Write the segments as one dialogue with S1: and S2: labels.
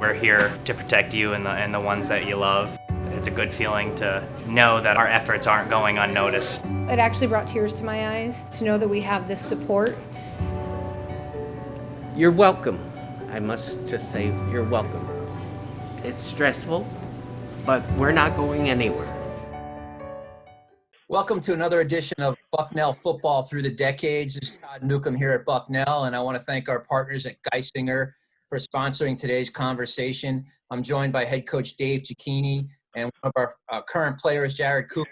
S1: we're here to protect you and the ones that you love. It's a good feeling to know that our efforts aren't going unnoticed.
S2: It actually brought tears to my eyes to know that we have this support.
S3: You're welcome. I must just say you're welcome. It's stressful, but we're not going anywhere.
S4: Welcome to another edition of Bucknell Football Through the Decades. This is Todd Newcomb here at Bucknell, and I want to thank our partners at Geisinger for sponsoring today's conversation. I'm joined by head coach Dave Zucchini and one of our current players, Jared Cooper.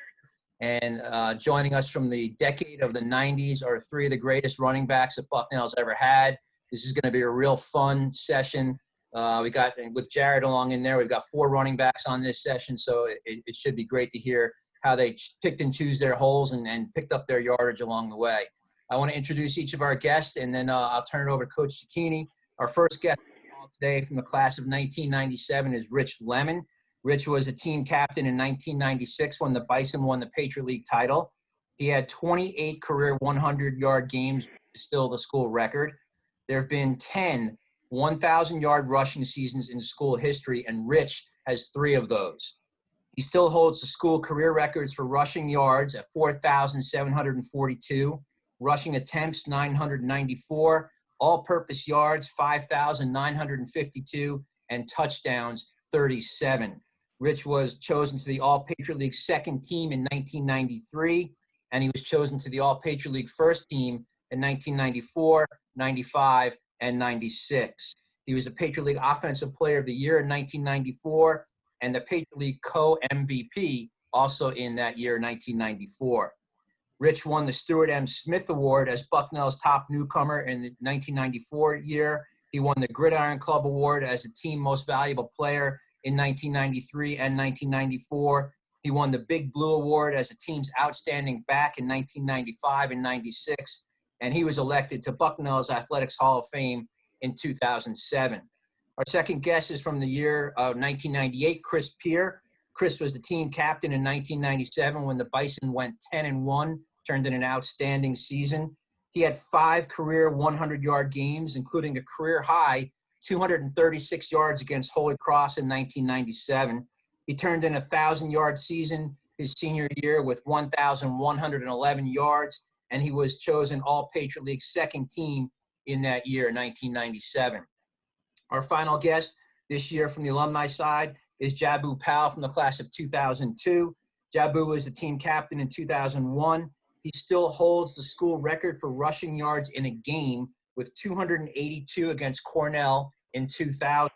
S4: And joining us from the decade of the 90s are three of the greatest running backs that Bucknell's ever had. This is going to be a real fun session. We got, with Jared along in there, we've got 4 running backs on this session, so it should be great to hear how they picked and choose their holes and picked up their yardage along the way. I want to introduce each of our guests, and then I'll turn it over to Coach Zucchini. Our first guest today from the class of 1997 is Rich Lemon. Rich was a team captain in 1996 when the Bison won the Patriot League title. He had 28 career 100-yard games, still the school record. There have been 10 1,000-yard rushing seasons in school history, and Rich has 3 of those. He still holds the school career records for rushing yards at 4,742, rushing attempts 994, all-purpose yards 5,952, and touchdowns 37. Rich was chosen to the All-Patriot League second team in 1993, and he was chosen to the All-Patriot League first team in 1994, 95, and 96. He was a Patriot League Offensive Player of the Year in 1994, and the Patriot League co-MVP also in that year, 1994. Rich won the Stuart M. Smith Award as Bucknell's top newcomer in the 1994 year. He won the Gridiron Club Award as the team most valuable player in 1993 and 1994. He won the Big Blue Award as the team's outstanding back in 1995 and 96. And he was elected to Bucknell's Athletics Hall of Fame in 2007. Our second guest is from the year of 1998, Chris Peer. Chris was the team captain in 1997 when the Bison went 10-1, turned in an outstanding season. He had 5 career 100-yard games, including a career-high 236 yards against Holy Cross in 1997. He turned in a 1,000-yard season his senior year with 1,111 yards, and he was chosen All-Patriot League second team in that year, 1997. Our final guest this year from the alumni side is Jabu Powell from the class of 2002. Jabu was the team captain in 2001. He still holds the school record for rushing yards in a game with 282 against Cornell in 2000.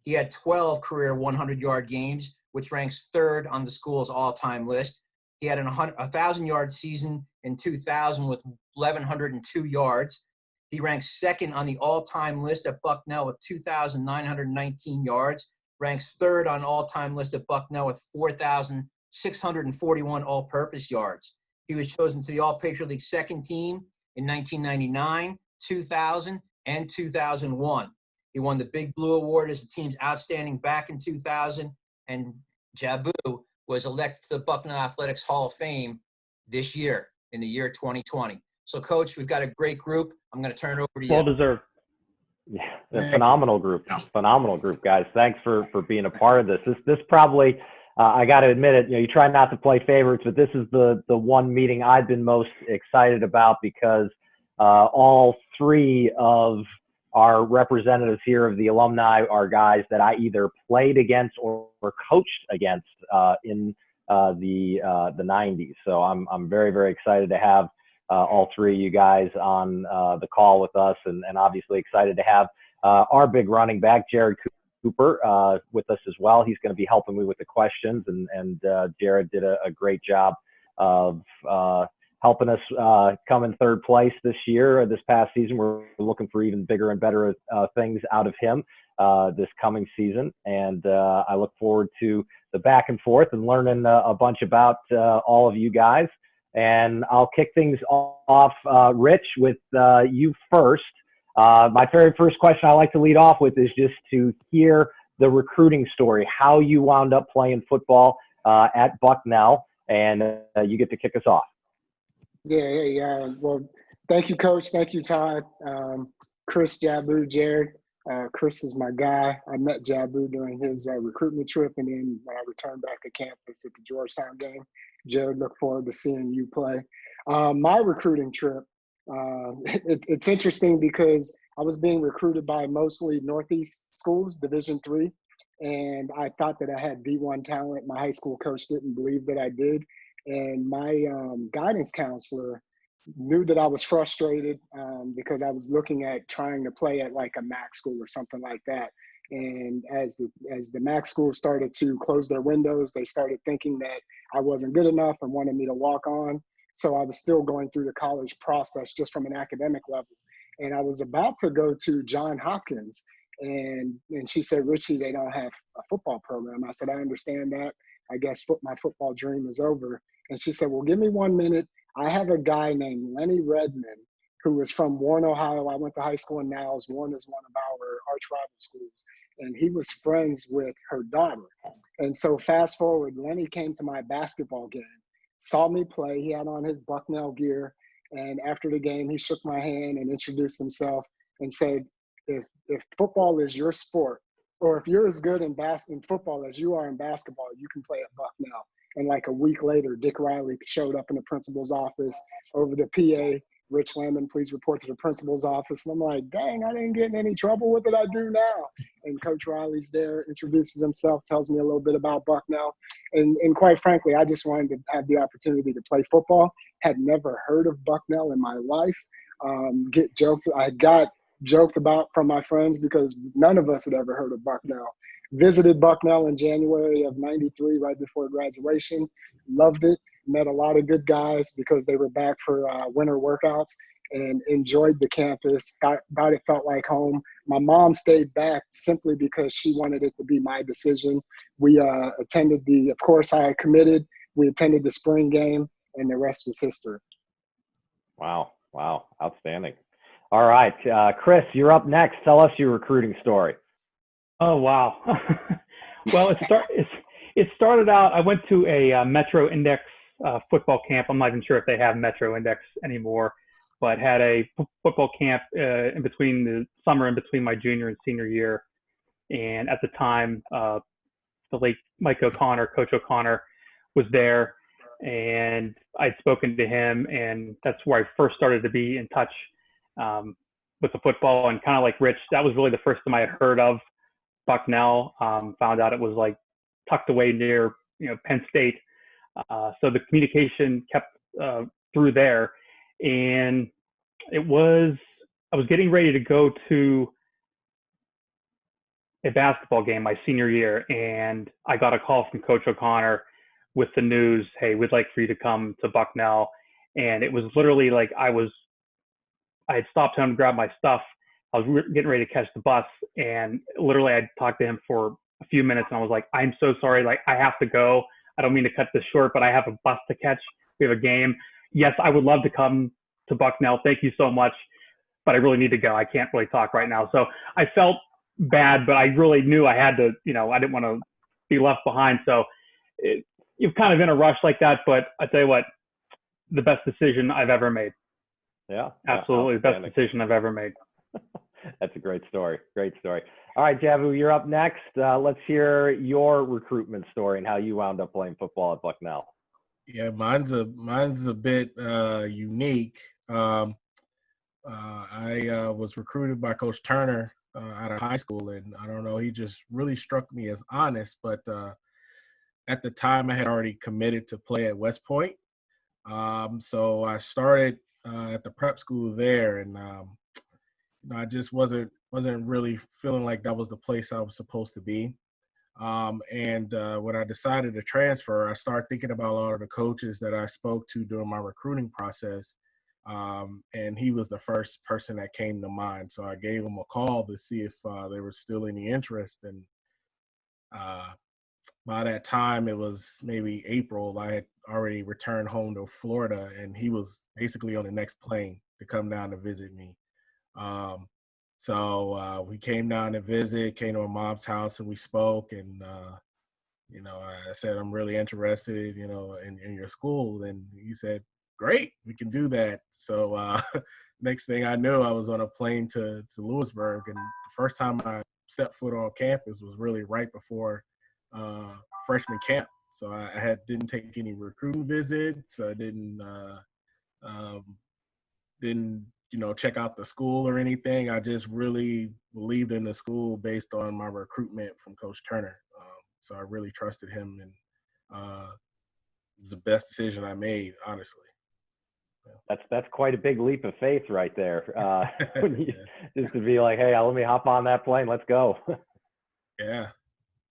S4: He had 12 career 100-yard games, which ranks 3rd on the school's all-time list. He had a 1,000-yard season in 2000 with 1,102 yards. He ranks 2nd on the all-time list at Bucknell with 2,919 yards, ranks 3rd on all-time list at Bucknell with 4,641 all-purpose yards. He was chosen to the All-Patriot League second team in 1999, 2000, and 2001. He won the Big Blue Award as the team's outstanding back in 2000, and Jabu was elected to the Bucknell Athletics Hall of Fame this year, in the year 2020. So, Coach, we've got a great group. I'm going to turn it over to you.
S5: Well deserved. Yeah, a phenomenal group. Phenomenal group, guys. Thanks for being a part of this. This probably, I got to admit it, you try not to play favorites, but this is the one meeting I've been most excited about because all 3 of our representatives here of the alumni are guys that I either played against or coached against in the 90s. So I'm very, very excited to have all 3 of you guys on the call with us, and obviously excited to have our big running back, Jared Cooper, with us as well. He's going to be helping me with the questions, and Jared did a great job of helping us come in 3rd place this past season. We're looking for even bigger and better things out of him this coming season, and I look forward to the back and forth and learning a bunch about all of you guys. And I'll kick things off, Rich, with you first. My very first question I like to lead off with is just to hear the recruiting story, how you wound up playing football at Bucknell, and you get to kick us off.
S6: Yeah. Well, thank you, Coach. Thank you, Todd, Chris, Jabu, Jared. Chris is my guy. I met Jabu during his recruitment trip, and then when I returned back to campus at the Georgetown game, Jared, look forward to seeing you play. My recruiting trip, it's interesting because I was being recruited by mostly Northeast schools, Division III, and I thought that I had D1 talent. My high school coach didn't believe that I did, and my guidance counselor knew that I was frustrated because I was looking at trying to play at like a MAC school or something like that. And as the MAC school started to close their windows, they started thinking that I wasn't good enough and wanted me to walk on. So I was still going through the college process just from an academic level. And I was about to go to Johns Hopkins, and she said, Richie, they don't have a football program. I said, I understand that. I guess my football dream is over. And she said, well, give me 1 minute. I have a guy named Lenny Redmond who is from Warren, Ohio. I went to high school in Niles. Warren is one of our arch rival schools. And he was friends with her daughter. And so fast forward, Lenny came to my basketball game, saw me play. He had on his Bucknell gear. And after the game, he shook my hand and introduced himself and said, if football is your sport, or if you're as good in football as you are in basketball, you can play at Bucknell. And like a week later, Dick Riley showed up in the principal's office over the PA. Rich Lemon, please report to the principal's office. And I'm like, dang, I didn't get in any trouble. What did I do now? And Coach Riley's there, introduces himself, tells me a little bit about Bucknell. And quite frankly, I just wanted to have the opportunity to play football. Had never heard of Bucknell in my life. I got joked about from my friends because none of us had ever heard of Bucknell. Visited Bucknell in January of '93, right before graduation. Loved it. Met a lot of good guys because they were back for winter workouts, and enjoyed the campus. Thought it felt like home. My mom stayed back simply because she wanted it to be my decision. We attended of course I committed. We attended the spring game, and the rest was history.
S5: Wow. Outstanding. All right. Chris, you're up next. Tell us your recruiting story.
S7: Oh, wow. Well, it started out, I went to a Metro Index football camp. I'm not even sure if they have Metro Index anymore, but had a football camp in between the summer, in between my junior and senior year. And at the time, the late Mike O'Connor, Coach O'Connor, was there, and I'd spoken to him, and that's where I first started to be in touch with the football. And kind of like Rich, that was really the first time I had heard of Bucknell. Found out it was like tucked away near Penn State. So the communication kept through there, and I was getting ready to go to a basketball game my senior year, and I got a call from Coach O'Connor with the news, hey, we'd like for you to come to Bucknell. And it was literally like I had stopped him to grab my stuff. I was getting ready to catch the bus, and literally I talked to him for a few minutes, and I was like, I'm so sorry. Like, I have to go. I don't mean to cut this short, but I have a bus to catch. We have a game. Yes, I would love to come to Bucknell. Thank you so much, but I really need to go. I can't really talk right now. So I felt bad, but I really knew I had to, I didn't want to be left behind. So you're kind of in a rush like that, but I tell you what, the best decision I've ever made.
S5: Yeah.
S7: Absolutely. The best decision I've ever made.
S5: That's a great story. Great story. All right, Javu, you're up next. Let's hear your recruitment story and how you wound up playing football at Bucknell.
S8: Yeah, mine's a bit unique. I was recruited by Coach Turner out of high school, and I don't know, he just really struck me as honest. But at the time, I had already committed to play at West Point, so I started at the prep school there, and I just wasn't really feeling like that was the place I was supposed to be. And when I decided to transfer, I started thinking about a lot of the coaches that I spoke to during my recruiting process. And he was the first person that came to mind. So I gave him a call to see if there was still any interest. And by that time, it was maybe April, I had already returned home to Florida, and he was basically on the next plane to come down to visit me. So we came down to visit, came to my mom's house, and we spoke. And, I said, I'm really interested, in your school. And he said, great, we can do that. So next thing I knew, I was on a plane to Lewisburg, and the first time I set foot on campus was really right before freshman camp. So I didn't take any recruiting visits. I didn't check out the school or anything. I just really believed in the school based on my recruitment from Coach Turner. So I really trusted him, and it was the best decision I made, honestly.
S5: That's quite a big leap of faith right there. Just to be like, hey, let me hop on that plane, let's go.
S8: Yeah.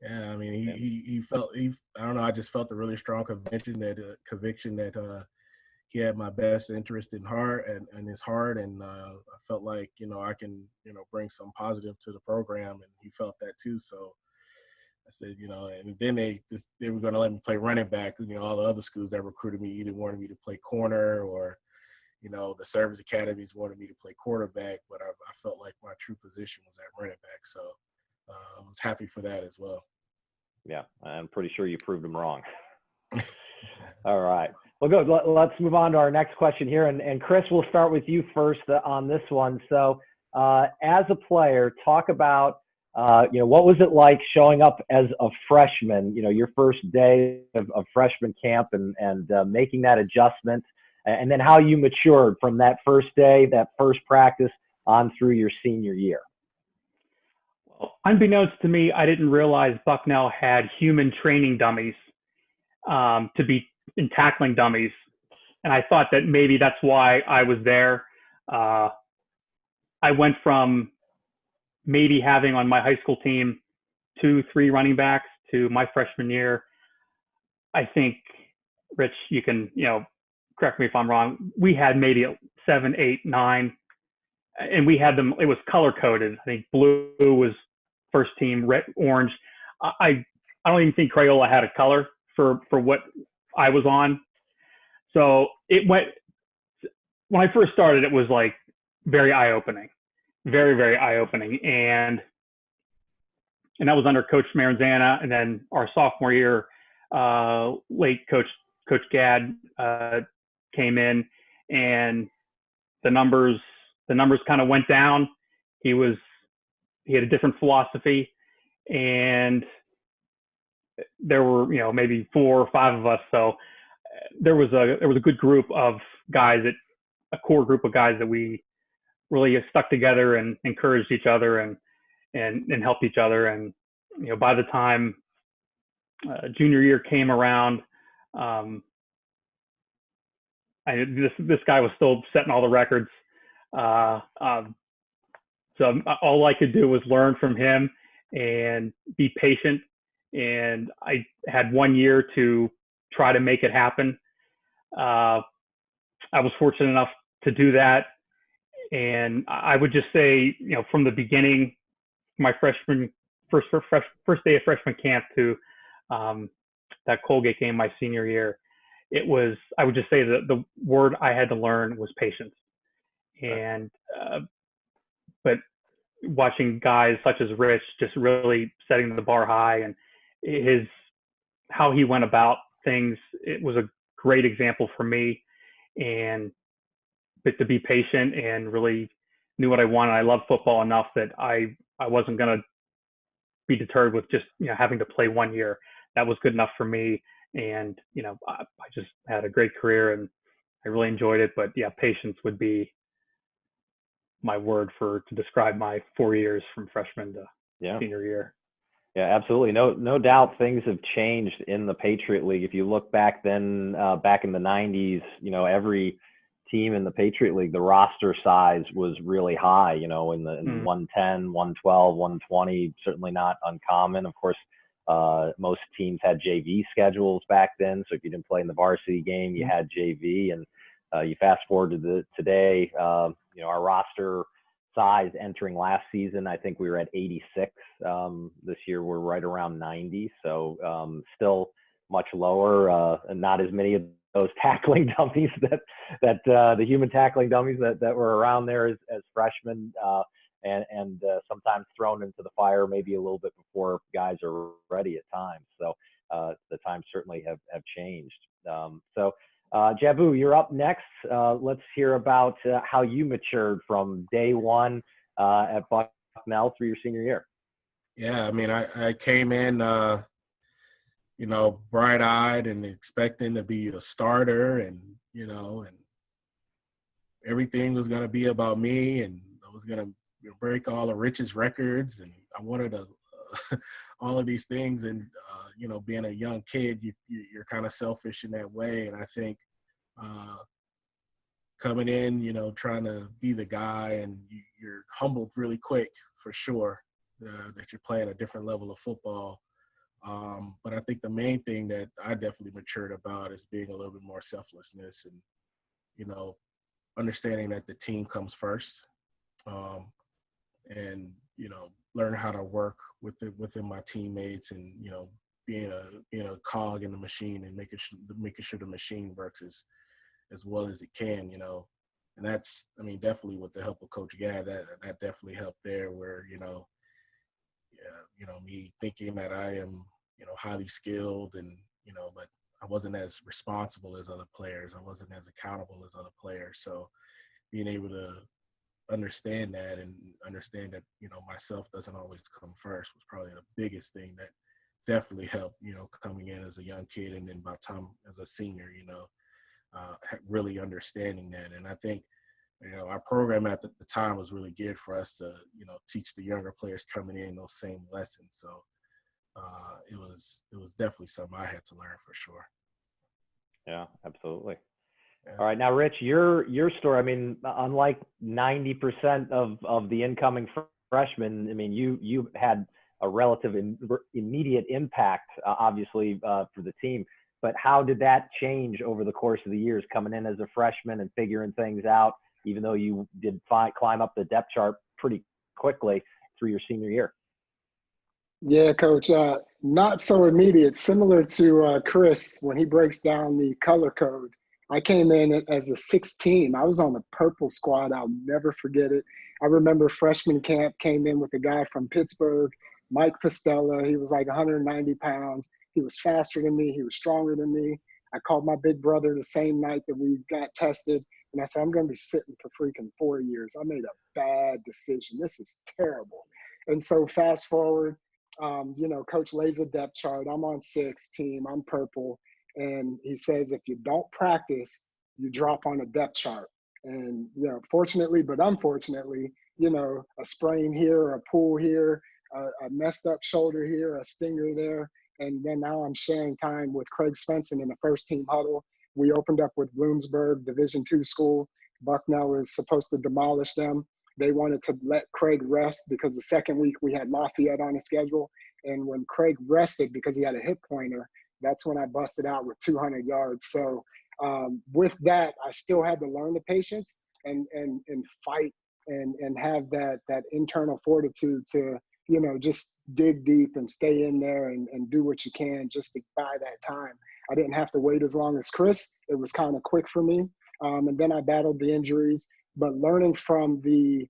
S8: I mean, he felt I don't know. I just felt a really strong conviction that he had my best interest in heart and his heart, and I felt like I can bring some positive to the program, and he felt that too. So I said, and then they were going to let me play running back. All the other schools that recruited me either wanted me to play corner, or the service academies wanted me to play quarterback, but I felt like my true position was at running back. So I was happy for that as well.
S5: Yeah, I'm pretty sure you proved them wrong. All right. Well, good. Let's move on to our next question here. And Chris, we'll start with you first on this one. So as a player, talk about, what was it like showing up as a freshman, your first day of freshman camp and making that adjustment, and then how you matured from that first day, that first practice on through your senior year.
S7: Unbeknownst to me, I didn't realize Bucknell had human training dummies to be in tackling dummies. And I thought that maybe that's why I was there. I went from maybe having on my high school team 2-3 running backs to my freshman year. I think, Rich, you can, correct me if I'm wrong. We had maybe 7, 8, 9, and we had them, it was color coded. I think blue was first team, red, orange. I don't even think Crayola had a color for what I was on. So it went, when I first started, it was like very eye-opening, very, very eye-opening. And that was under Coach Maranzana. And then our sophomore year, late Coach Gadd came in, and the numbers kind of went down. He had a different philosophy, and there were, maybe 4 or 5 of us. So there was a good group of guys, a core group of guys that we really stuck together and encouraged each other and helped each other. And, by the time junior year came around, this guy was still setting all the records. So all I could do was learn from him and be patient. And I had 1 year to try to make it happen. I was fortunate enough to do that. And I would just say, from the beginning, my first day of freshman camp to that Colgate game my senior year, I would just say that the word I had to learn was patience. And but watching guys such as Rich just really setting the bar high, and how he went about things, it was a great example for me. But to be patient and really knew what I wanted. I love football enough that I wasn't going to be deterred with just having to play 1 year. That was good enough for me. And I just had a great career and I really enjoyed it. But yeah, patience would be my word to describe my 4 years from freshman to senior year.
S5: Yeah, absolutely. No doubt things have changed in the Patriot League. If you look back then, back in the 90s, every team in the Patriot League, the roster size was really high, in the 110, 112, 120, certainly not uncommon. Of course, most teams had JV schedules back then. So if you didn't play in the varsity game, you had JV. And you fast forward to today, our roster size entering last season, I think we were at 86. This year we're right around 90. So still much lower, and not as many of those tackling dummies that the human tackling dummies that were around there as freshmen, and sometimes thrown into the fire maybe a little bit before guys are ready at times. So the times certainly have changed. So Jabu, you're up next. Let's hear about how you matured from day one at Bucknell through your senior year.
S8: Yeah, I mean, I came in, bright-eyed and expecting to be a starter, and and everything was going to be about me, and I was going to break all of Rich's records, and I wanted all of these things. And being a young kid, you're kind of selfish in that way. And I think coming in, trying to be the guy, and you're humbled really quick for sure that you're playing a different level of football. But I think the main thing that I definitely matured about is being a little bit more selflessness, and understanding that the team comes first, and learn how to work within my teammates, and being a cog in the machine, and making sure the machine works as well as it can. And that's, definitely with the help of Coach Gadd, that definitely helped there, where me thinking that I am highly skilled, and but I wasn't as responsible as other players. I wasn't as accountable as other players. So being able to understand that, and understand that myself doesn't always come first, was probably the biggest thing that definitely helped, coming in as a young kid, and then by the time as a senior, really understanding that. And I think our program at the time was really geared for us to teach the younger players coming in those same lessons. So it was definitely something I had to learn for sure.
S5: Yeah, absolutely.
S8: Yeah.
S5: All right, now Rich, your story. Unlike 90% of the incoming freshmen, you had a relative immediate impact, obviously, for the team. But how did that change over the course of the years, coming in as a freshman and figuring things out, even though you did climb up the depth chart pretty quickly through your senior year?
S6: Yeah, Coach, not so immediate. Similar to Chris, when he breaks down the color code, I came in as the 6th team. I was on the purple squad. I'll never forget it. I remember freshman camp, came in with a guy from Pittsburgh, Mike Pastella. He was like 190 pounds. He was faster than me. He was stronger than me. I called my big brother the same night that we got tested, and I said, I'm going to be sitting for freaking 4 years. I made a bad decision. This is terrible. And so fast forward, Coach lays a depth chart. I'm on 6th team. I'm purple. And he says, if you don't practice, you drop on a depth chart. And, fortunately, but unfortunately, a sprain here, a pull here, a messed up shoulder here, a stinger there. And then now I'm sharing time with Craig Svensson in the first team huddle. We opened up with Bloomsburg, Division II school. Bucknell is supposed to demolish them. They wanted to let Craig rest because the second week we had Lafayette on the schedule. And when Craig rested because he had a hip pointer, that's when I busted out with 200 yards. So with that, I still had to learn the patience and fight and have that internal fortitude to, just dig deep and stay in there and do what you can just to buy that time. I didn't have to wait as long as Chris. It was kind of quick for me. And then I battled the injuries, but learning from the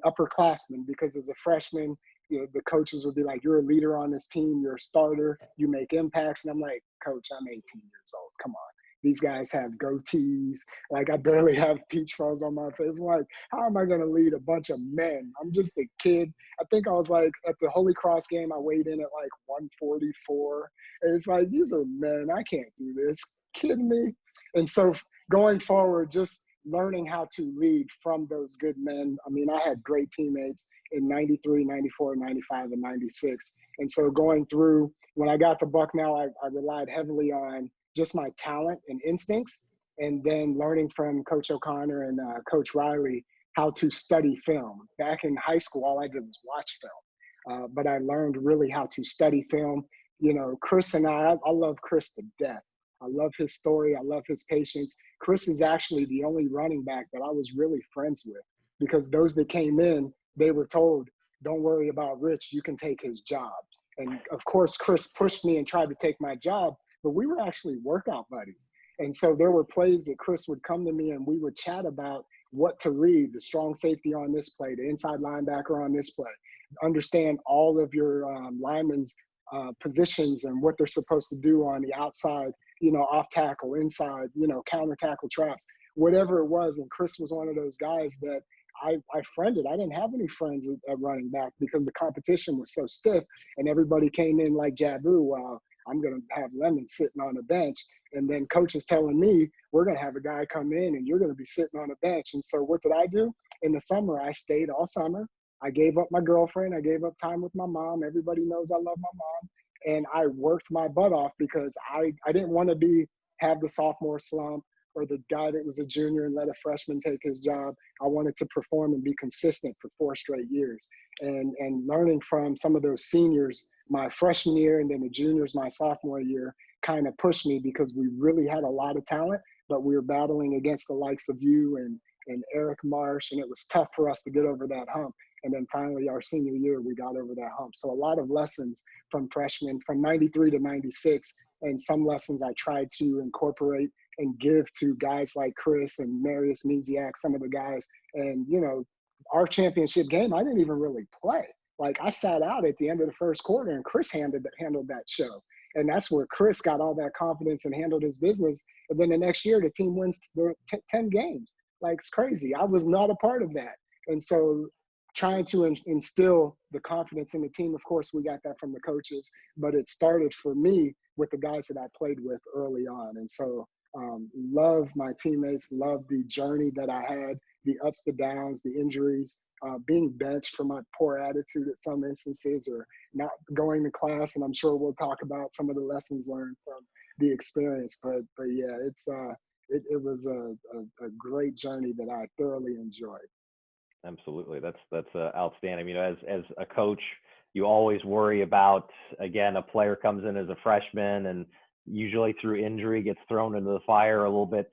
S6: upperclassmen, because as a freshman, the coaches would be like, you're a leader on this team, you're a starter, you make impacts. And I'm like, Coach, I'm 18 years old. Come on. These guys have goatees. Like, I barely have peach fuzz on my face. I'm like, how am I going to lead a bunch of men? I'm just a kid. I think I was like, at the Holy Cross game, I weighed in at like 144. And it's like, these are men. I can't do this. Kidding me? And so going forward, just learning how to lead from those good men. I had great teammates in 93, 94, 95, and 96. And so going through, when I got to Bucknell, I relied heavily on just my talent and instincts, and then learning from Coach O'Connor and Coach Riley how to study film. Back in high school, all I did was watch film. But I learned really how to study film. Chris and I love Chris to death. I love his story. I love his patience. Chris is actually the only running back that I was really friends with, because those that came in, they were told, don't worry about Rich, you can take his job. And of course, Chris pushed me and tried to take my job, but we were actually workout buddies. And so there were plays that Chris would come to me and we would chat about what to read, the strong safety on this play, the inside linebacker on this play, understand all of your linemen's positions and what they're supposed to do on the outside off tackle, inside, counter tackle traps, whatever it was. And Chris was one of those guys that I friended. I didn't have any friends at running back because the competition was so stiff and everybody came in like Jabu. I'm going to have Lemon sitting on the bench. And then coach is telling me, we're going to have a guy come in and you're going to be sitting on the bench. And so what did I do? In the summer, I stayed all summer. I gave up my girlfriend. I gave up time with my mom. Everybody knows I love my mom. And I worked my butt off because I didn't want to have the sophomore slump or the guy that was a junior and let a freshman take his job. I wanted to perform and be consistent for 4 straight years. And learning from some of those seniors my freshman year and then the juniors my sophomore year kind of pushed me because we really had a lot of talent, but we were battling against the likes of you and Eric Marsh, and it was tough for us to get over that hump. And then finally our senior year, we got over that hump. So a lot of lessons from freshmen from 93 to 96, and some lessons I tried to incorporate and give to guys like Chris and Marius Misiak, some of the guys. And, our championship game, I didn't even really play. Like I sat out at the end of the first quarter and Chris handled that show. And that's where Chris got all that confidence and handled his business. And then the next year, the team wins 10 games. Like it's crazy. I was not a part of that. And so trying to instill the confidence in the team, of course, we got that from the coaches, but it started for me with the guys that I played with early on. And so love my teammates, love the journey that I had, the ups, the downs, the injuries, being benched for my poor attitude at some instances or not going to class. And I'm sure we'll talk about some of the lessons learned from the experience. But yeah, it was a great journey that I thoroughly enjoyed.
S5: Absolutely. That's outstanding. As a coach, you always worry about, again, a player comes in as a freshman and usually through injury gets thrown into the fire a little bit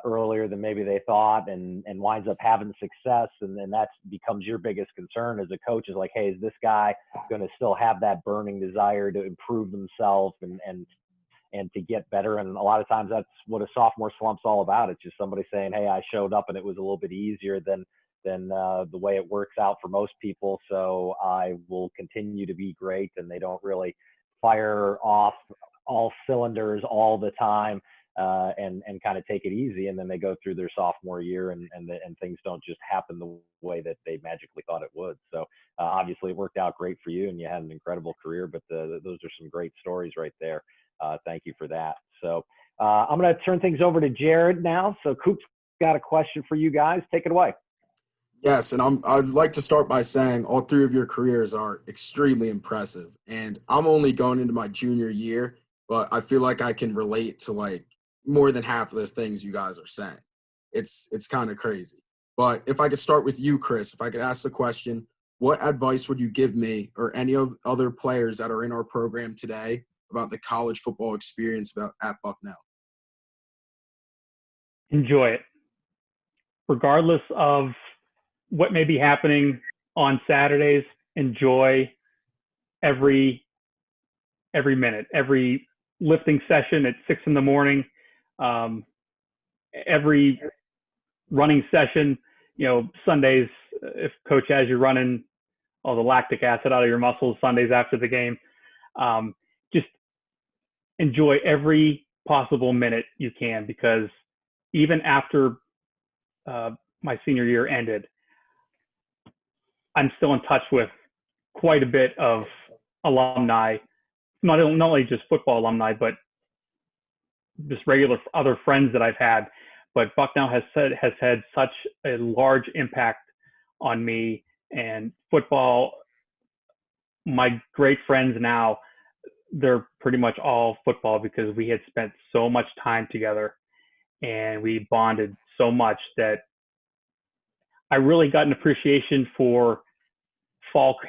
S5: earlier than maybe they thought and winds up having success. And then that becomes your biggest concern as a coach is like, hey, is this guy going to still have that burning desire to improve themselves and to get better? And a lot of times that's what a sophomore slump's all about. It's just somebody saying, hey, I showed up and it was a little bit easier than the way it works out for most people. So I will continue to be great. And they don't really fire off all cylinders all the time and kind of take it easy. And then they go through their sophomore year and things don't just happen the way that they magically thought it would. So obviously it worked out great for you and you had an incredible career, but those are some great stories right there. Thank you for that. So I'm going to turn things over to Jared now. So Coop's got a question for you guys. Take it away.
S9: Yes, and I'd like to start by saying all 3 of your careers are extremely impressive. And I'm only going into my junior year, but I feel like I can relate to like more than half of the things you guys are saying. It's kind of crazy. But if I could start with you, Chris, if I could ask the question, what advice would you give me or any of other players that are in our program today about the college football experience at Bucknell?
S7: Enjoy it. Regardless of what may be happening on Saturdays, enjoy every minute, every lifting session at 6 a.m, every running session, Sundays, if coach has you running all the lactic acid out of your muscles Sundays after the game, just enjoy every possible minute you can, because even after my senior year ended, I'm still in touch with quite a bit of alumni, not only just football alumni, but just regular other friends that I've had. But Bucknell has had such a large impact on me, and football, my great friends now, they're pretty much all football because we had spent so much time together and we bonded so much that I really got an appreciation for fall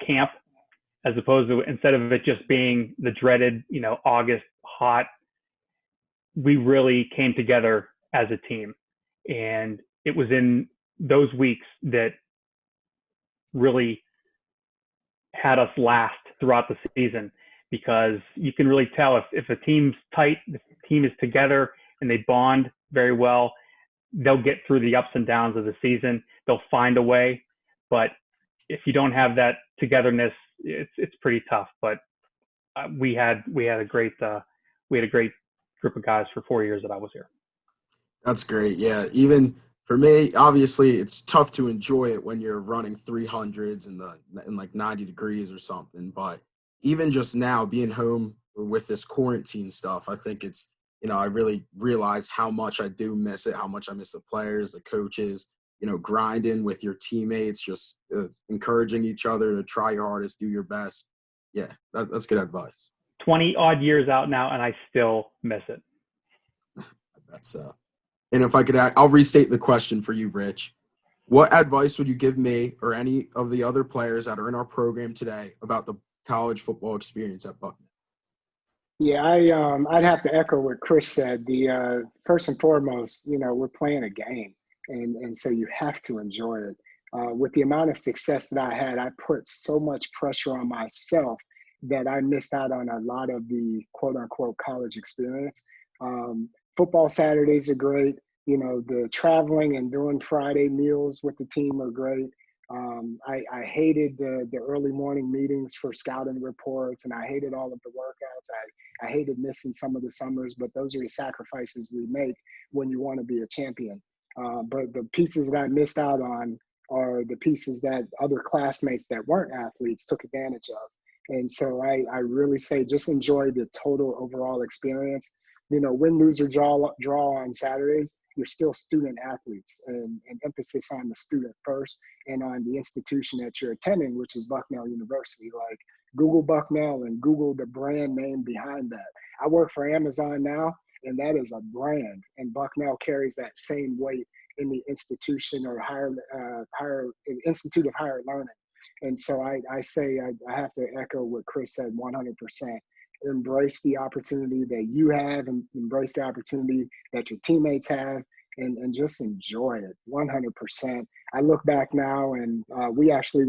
S7: camp, as opposed to, instead of it just being the dreaded, August hot, we really came together as a team. And it was in those weeks that really had us last throughout the season, because you can really tell if a team's tight, if the team is together and they bond very well, they'll get through the ups and downs of the season. They'll find a way. But if you don't have that togetherness, it's pretty tough. But we had a great group of guys for 4 years that I was here.
S9: That's great. Yeah. Even for me, obviously, it's tough to enjoy it when you're running 300s in like 90 degrees or something. But even just now being home with this quarantine stuff, I think it's, I really realize how much I do miss it, how much I miss the players, the coaches, grinding with your teammates, just encouraging each other to try your hardest, do your best. Yeah, that's good advice.
S7: 20 odd years out now, and I still miss it.
S9: That's and if I could, I'll restate the question for you, Rich. What advice would you give me or any of the other players that are in our program today about the college football experience at Bucknell?
S6: Yeah, I'd have to echo what Chris said. The first and foremost, we're playing a game, and so you have to enjoy it. With the amount of success that I had, I put so much pressure on myself that I missed out on a lot of the quote unquote college experience. Football Saturdays are great. The traveling and doing Friday meals with the team are great. I hated the early morning meetings for scouting reports, and I hated all of the workouts. I hated missing some of the summers, but those are the sacrifices we make when you want to be a champion. But the pieces that I missed out on are the pieces that other classmates that weren't athletes took advantage of. And so I really say just enjoy the total overall experience. Win, lose, or draw on Saturdays, you're still student athletes, and emphasis on the student first and on the institution that you're attending, which is Bucknell University. Like, Google Bucknell and Google the brand name behind that. I work for Amazon now, and that is a brand, and Bucknell carries that same weight in the institution or Institute of Higher Learning. And so I say I have to echo what Chris said 100%. Embrace the opportunity that you have, and embrace the opportunity that your teammates have, and just enjoy it 100%. I look back now, and we actually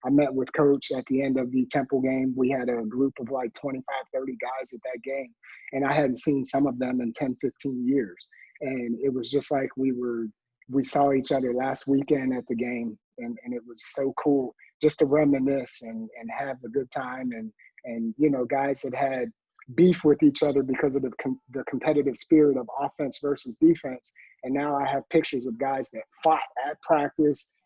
S6: I met with Coach at the end of the Temple game. We had a group of like 25, 30 guys at that game, and I hadn't seen some of them in 10, 15 years. And it was just like we saw each other last weekend at the game, and it was so cool just to reminisce and have a good time. And guys that had beef with each other because of the competitive spirit of offense versus defense. And now I have pictures of guys that fought at practice,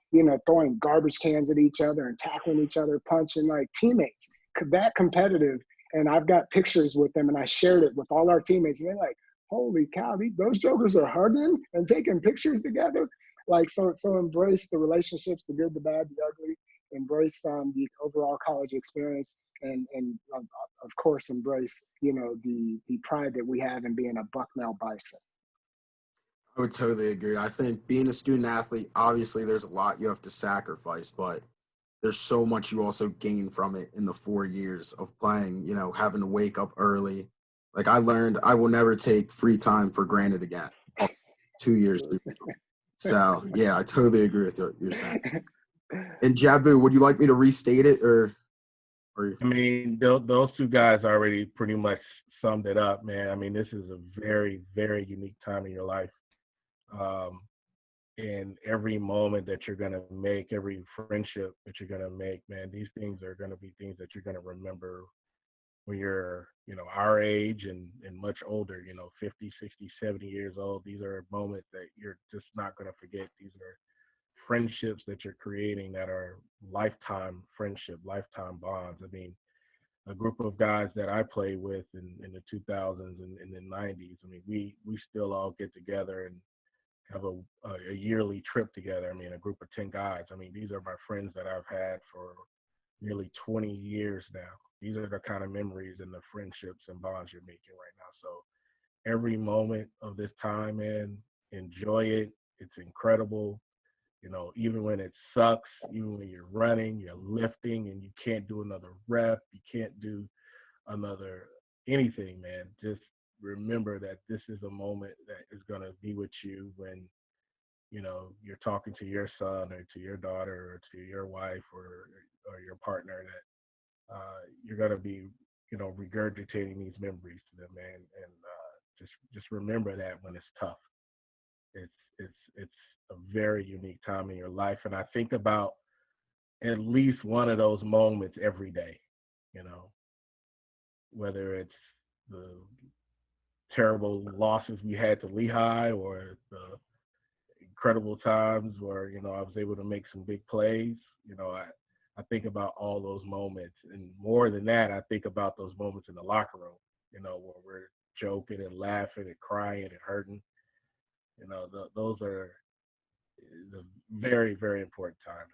S6: throwing garbage cans at each other and tackling each other, punching like teammates, that competitive. And I've got pictures with them, and I shared it with all our teammates, and they're like, holy cow, those jokers are hugging and taking pictures together. Like, so embrace the relationships, the good, the bad, the ugly. Embrace the overall college experience, and of course embrace the pride that we have in being a Bucknell Bison.
S9: I would totally agree. I think being a student athlete, obviously there's a lot you have to sacrifice, but there's so much you also gain from it in the 4 years of playing, having to wake up early. Like, I learned I will never take free time for granted again. 2 years through. So yeah, I totally agree with what you're saying. And Jabu, would you like me to restate it, or?
S8: I mean, those two guys already pretty much summed it up, man. I mean, this is a very, very unique time in your life. And every moment that you're going to make, every friendship that you're going to make, man, these things are going to be things that you're going to remember when you're, our age and much older, 50, 60, 70 years old. These are moments that you're just not going to forget. These are friendships that you're creating that are lifetime friendship, lifetime bonds. I mean, a group of guys that I played with in the 2000s and in the 90s, I mean, we still all get together and have a yearly trip together. I mean, a group of 10 guys. I mean, these are my friends that I've had for nearly 20 years now. These are the kind of memories and the friendships and bonds you're making right now. So every moment of this time, man, enjoy it. It's incredible. Even when it sucks, even when you're running, you're lifting, and you can't do another rep, you can't do another anything, man. Just remember that this is a moment that is going to be with you when, you're talking to your son or to your daughter or to your wife or your partner, that you're going to be, regurgitating these memories to them, man. And just remember that when it's tough. It's a very unique time in your life. And I think about at least one of those moments every day, whether it's the terrible losses we had to Lehigh or the incredible times where, I was able to make some big plays. I think about all those moments. And more than that, I think about those moments in the locker room, where we're joking and laughing and crying and hurting. Those are the very, very important time.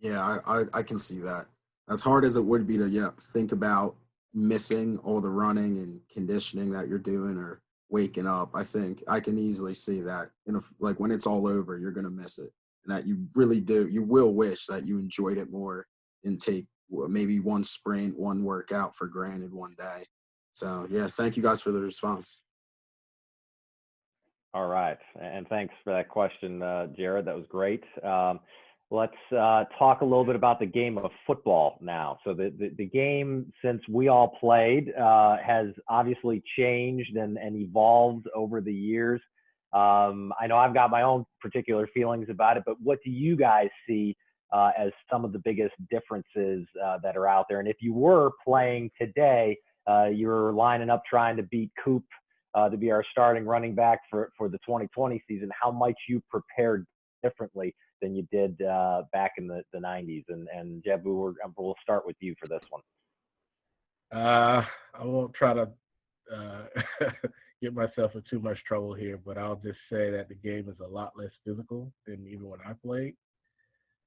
S9: Yeah, I can see that. As hard as it would be to think about missing all the running and conditioning that you're doing or waking up, I think I can easily see that. Like when it's all over, you're gonna miss it, and that you really do. You will wish that you enjoyed it more and take maybe one sprint, one workout for granted one day. So yeah, thank you guys for the response.
S5: All right, and thanks for that question, Jared. That was great. Let's talk a little bit about the game of football now. So the game, since we all played, has obviously changed and evolved over the years. I know I've got my own particular feelings about it, but what do you guys see as some of the biggest differences that are out there? And if you were playing today, you're lining up trying to beat Coop to be our starting running back for the 2020 season, how might you prepare differently than you did back in the 90s? And Jabu, we'll start with you for this one.
S8: I won't try to get myself in too much trouble here, but I'll just say that the game is a lot less physical than even when I played.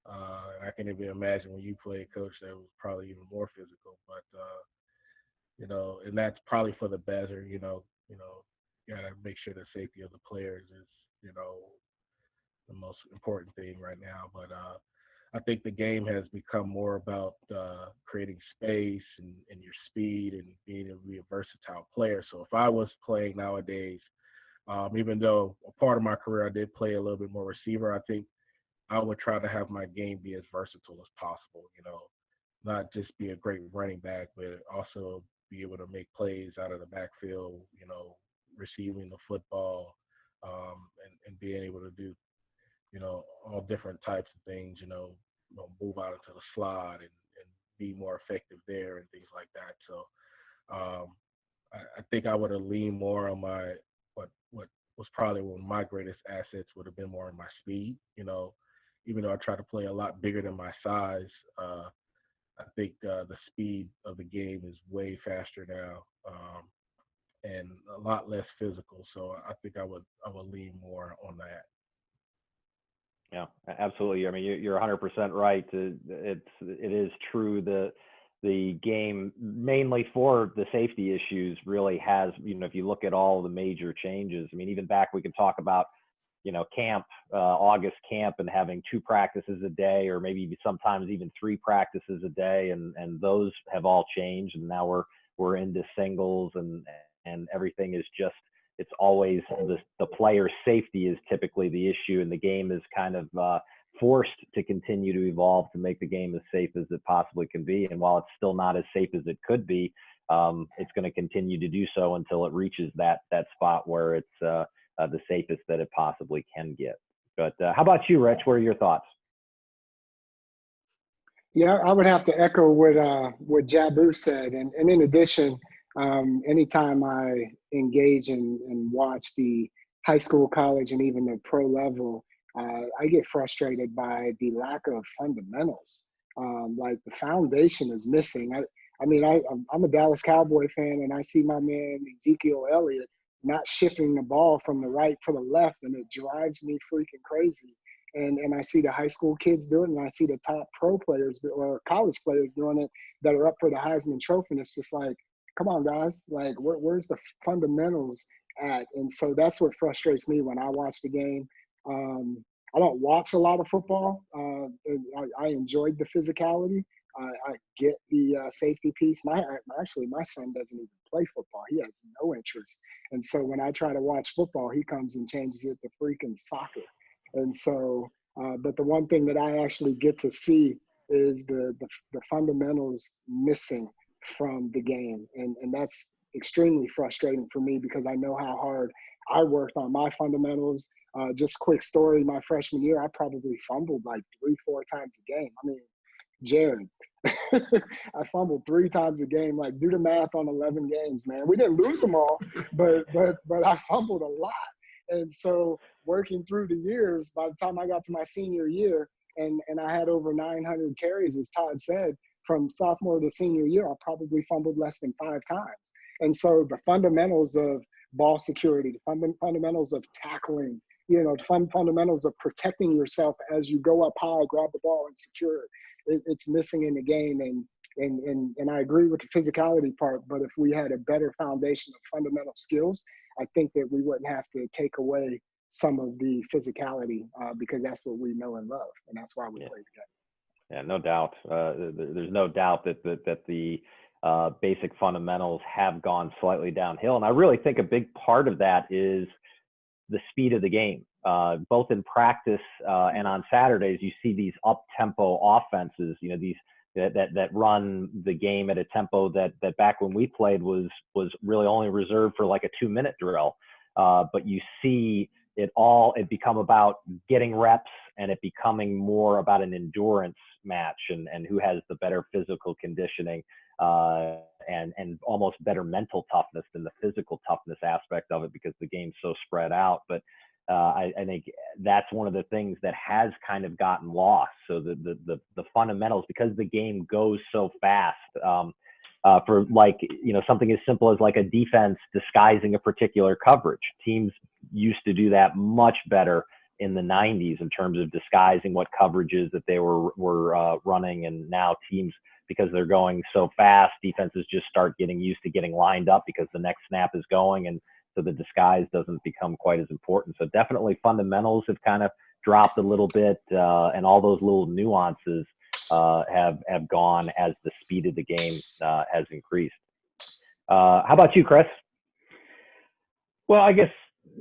S8: I can even imagine when you played, Coach, that was probably even more physical. But and that's probably for the better. You gotta make sure the safety of the players is the most important thing right now. But I think the game has become more about creating space and your speed and being able to be a versatile player. So if I was playing nowadays, even though a part of my career I did play a little bit more receiver, I think I would try to have my game be as versatile as possible, not just be a great running back, but also be able to make plays out of the backfield, receiving the football, and being able to do all different types of things, move out into the slot and be more effective there and things like that. So I think I would have leaned more on what was probably one of my greatest assets would have been more on my speed. Even though I try to play a lot bigger than my size, I think the speed of the game is way faster now and a lot less physical. So I think I would lean more on that.
S5: Yeah, absolutely. I mean, you're 100% right. It is true. The game, mainly for the safety issues, really has, if you look at all the major changes, I mean, even back, we could talk about, camp, August camp, and having 2 practices a day, or maybe sometimes even 3 practices a day. And those have all changed. And now we're into singles and everything is just, it's always the player's safety is typically the issue, and the game is kind of forced to continue to evolve to make the game as safe as it possibly can be. And while it's still not as safe as it could be, it's going to continue to do so until it reaches that spot where it's the safest that it possibly can get. But how about you, Rich? What are your thoughts?
S6: Yeah, I would have to echo what Jabu said. And in addition, anytime I engage and watch the high school, college, and even the pro level, I get frustrated by the lack of fundamentals. Like the foundation is missing. I'm a Dallas Cowboy fan, and I see my man Ezekiel Elliott not shifting the ball from the right to the left, and it drives me freaking crazy. And I see the high school kids do it, and I see the top pro players or college players doing it that are up for the Heisman Trophy. And it's just like, come on, guys, like where's the fundamentals at? And so that's what frustrates me when I watch the game. I don't watch a lot of football. I enjoyed the physicality. I get the safety piece. My son doesn't even play football. He has no interest. And so when I try to watch football, he comes and changes it to freaking soccer. And so, but the one thing that I actually get to see is the fundamentals missing from the game. And that's extremely frustrating for me because I know how hard I worked on my fundamentals. Just quick story, my freshman year, I probably fumbled like 3-4 times a game. I mean, Jared, I fumbled 3 times a game. Like, do the math on 11 games, man. We didn't lose them all, but I fumbled a lot. And so working through the years, by the time I got to my senior year, and I had over 900 carries, as Todd said, from sophomore to senior year, I probably fumbled less than 5 times. And so the fundamentals of ball security, the fundamentals of tackling, fundamentals of protecting yourself as you go up high, grab the ball and secure it, it's missing in the game. And I agree with the physicality part, but if we had a better foundation of fundamental skills, I think that we wouldn't have to take away some of the physicality because that's what we know and love, and that's why we play the game.
S5: Yeah, no doubt. There's no doubt that the basic fundamentals have gone slightly downhill, and I really think a big part of that is the speed of the game. Both in practice and on Saturdays, you see these up-tempo offenses. These that run the game at a tempo that back when we played was really only reserved for like a 2-minute drill. But you see it become about getting reps and it becoming more about an endurance match and who has the better physical conditioning and almost better mental toughness than the physical toughness aspect of it because the game's so spread out. But I think that's one of the things that has kind of gotten lost. So the fundamentals, because the game goes so fast, for something as simple as like a defense disguising a particular coverage. Teams used to do that much better in the 90s in terms of disguising what coverages that they were running. And now teams, because they're going so fast, defenses just start getting used to getting lined up because the next snap is going. And so the disguise doesn't become quite as important. So definitely fundamentals have kind of dropped a little bit, and all those little nuances have gone as the speed of the game has increased. How about you, Chris?
S7: Well, I guess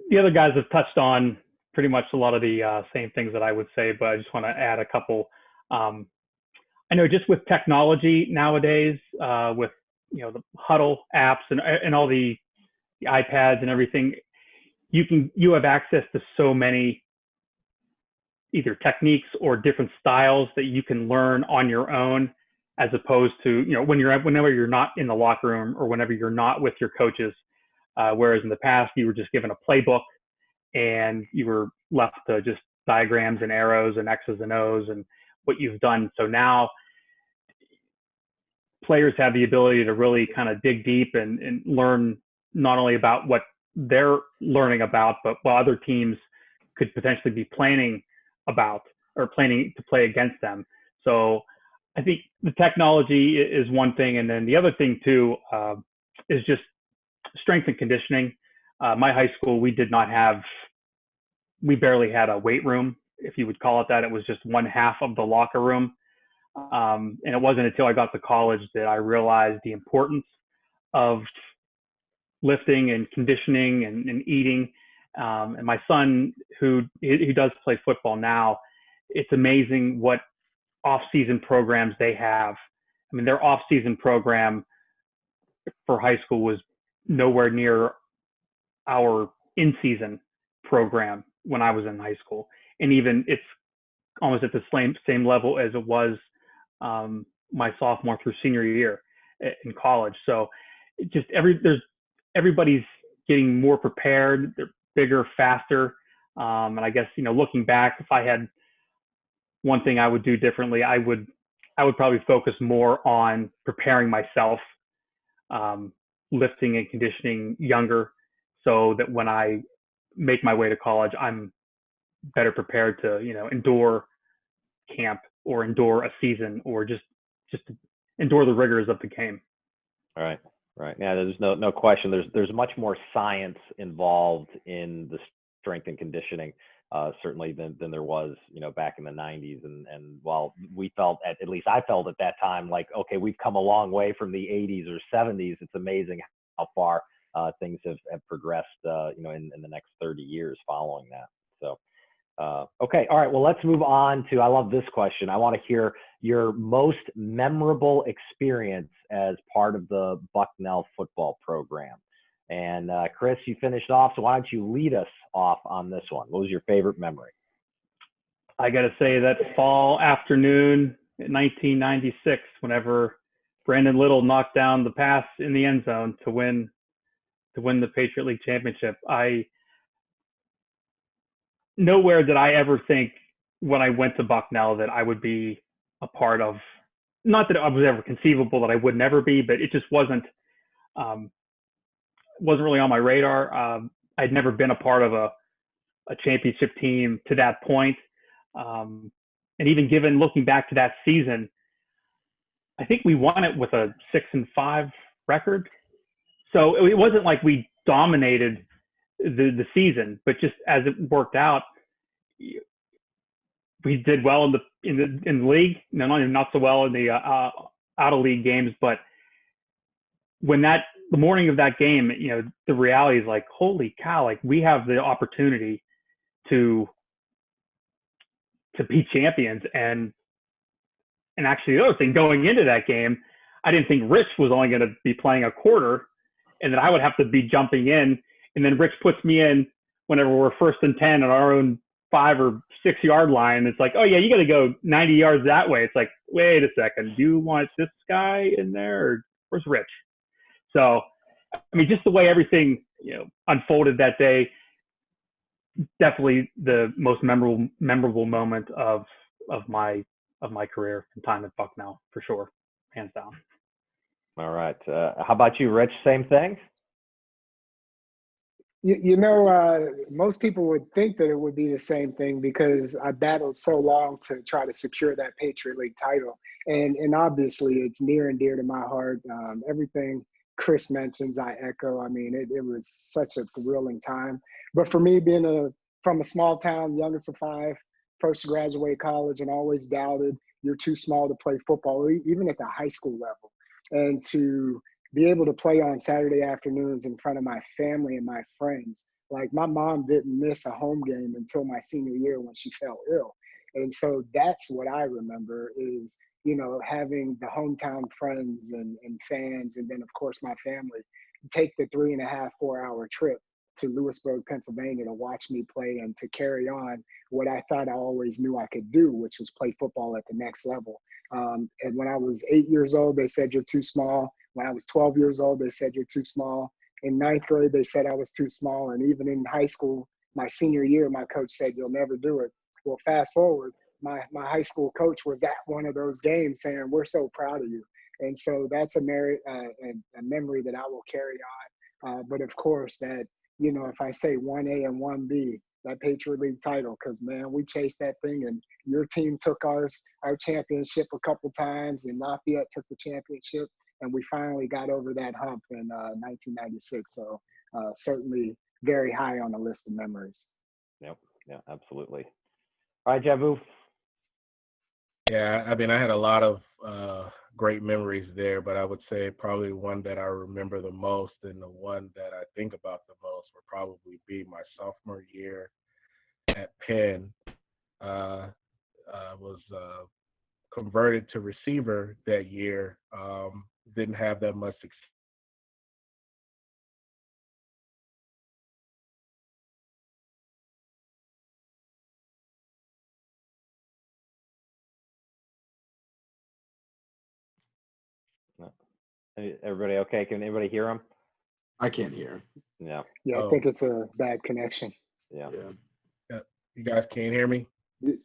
S7: the other guys have touched on pretty much a lot of the same things that I would say, but I just want to add a couple. I know just with technology nowadays, with the huddle apps and all the iPads and everything, you have access to so many either techniques or different styles that you can learn on your own, as opposed to whenever you're not in the locker room or whenever you're not with your coaches. Whereas in the past you were just given a playbook and you were left to just diagrams and arrows and X's and O's and what you've done. So now players have the ability to really kind of dig deep and learn not only about what they're learning about, but what other teams could potentially be planning about or planning to play against them. So I think the technology is one thing. And then the other thing too, is just strength and conditioning. My high school, we barely had a weight room, if you would call it that. It was just one half of the locker room. And it wasn't until I got to college that I realized the importance of lifting and conditioning and eating. And my son, who does play football now, it's amazing what off-season programs they have. I mean, their off-season program for high school was nowhere near our in-season program when I was in high school. And even it's almost at the same level as it was my sophomore through senior year in college. So it just everybody's getting more prepared. They're bigger, faster. And I guess, looking back, if I had one thing I would do differently, I would probably focus more on preparing myself, lifting and conditioning younger, so that when I make my way to college, I'm better prepared to, endure camp or endure a season or just endure the rigors of the game.
S5: All right. Right. Yeah, there's no question. There's much more science involved in the strength and conditioning, certainly than there was, back in the 90s. And while we felt, at least I felt at that time, like, okay, we've come a long way from the 80s or 70s. It's amazing how far things have progressed, in the next 30 years following that. So, okay. All right. Well, let's move on to, I love this question. I want to hear your most memorable experience as part of the Bucknell football program. And Chris, you finished off, so why don't you lead us off on this one? What was your favorite memory?
S7: I got to say that fall afternoon in 1996, whenever Brandon Little knocked down the pass in the end zone to win the Patriot League championship. Nowhere did I ever think when I went to Bucknell that I would be a part of, not that it was ever conceivable that I would never be, but it just wasn't really on my radar. I'd never been a part of a championship team to that point. And even looking back to that season, I think we won it with a 6-5 record. So it wasn't like we dominated the season, but just as it worked out, we did well in the league. No, not so well in the out of league games. But when the morning of that game, the reality is like, holy cow! Like, we have the opportunity to be champions. And actually, the other thing, going into that game, I didn't think Rich was only going to be playing a quarter, and that I would have to be jumping in. And then Rich puts me in whenever we're 1st and 10 on our own 5 or 6 yard line. It's like, oh yeah, you got to go 90 yards that way. It's like, wait a second, do you want this guy in there, or where's Rich? So, I mean, just the way everything unfolded that day, definitely the most memorable moment of my career and time at Bucknell, for sure, hands down.
S5: All right. How about you, Rich? Same thing?
S6: Most people would think that it would be the same thing because I battled so long to try to secure that Patriot League title. And obviously it's near and dear to my heart. Everything Chris mentions, I echo. I mean, it was such a thrilling time. But for me, being from a small town, youngest of 5, first to graduate college, and always doubted you're too small to play football, even at the high school level. And to be able to play on Saturday afternoons in front of my family and my friends. Like, my mom didn't miss a home game until my senior year when she fell ill. And so that's what I remember is, having the hometown friends and fans, and then of course my family, take the 3.5, 4 hour trip to Lewisburg, Pennsylvania to watch me play and to carry on what I thought I always knew I could do, which was play football at the next level. And when I was 8 years old, they said, you're too small. When I was 12 years old, they said, you're too small. In 9th grade, they said I was too small. And even in high school, my senior year, my coach said, you'll never do it. Well, fast forward, my high school coach was at one of those games saying, we're so proud of you. And so that's a memory that I will carry on. But of course, that, if I say 1A and 1B, that Patriot League title, because, man, we chased that thing, and your team took our championship a couple times, and Lafayette took the championship, and we finally got over that hump in 1996. So certainly very high on the list of memories.
S5: Yep. Yeah, absolutely. All right, Jabu.
S8: Yeah, I mean, I had a lot of great memories there, but I would say probably one that I remember the most and the one that I think about the most would probably be my sophomore year at Penn. Was converted to receiver that year. Didn't have that much success.
S5: Everybody okay? Can anybody hear him?
S9: I can't hear.
S5: Yeah.
S6: Yeah, I think it's a bad connection.
S5: Yeah.
S8: You guys can't hear me?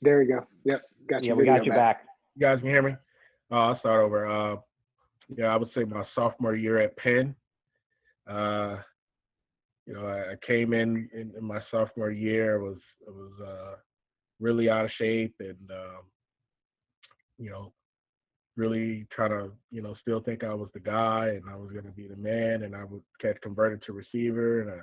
S6: There we go. Yep. Got you.
S5: Yeah, we got you back.
S8: You guys can hear me? I'll start over. I would say my sophomore year at Penn. I came in my sophomore year, was really out of shape, and really trying to still think I was the guy and I was going to be the man, and I would get converted to receiver, and I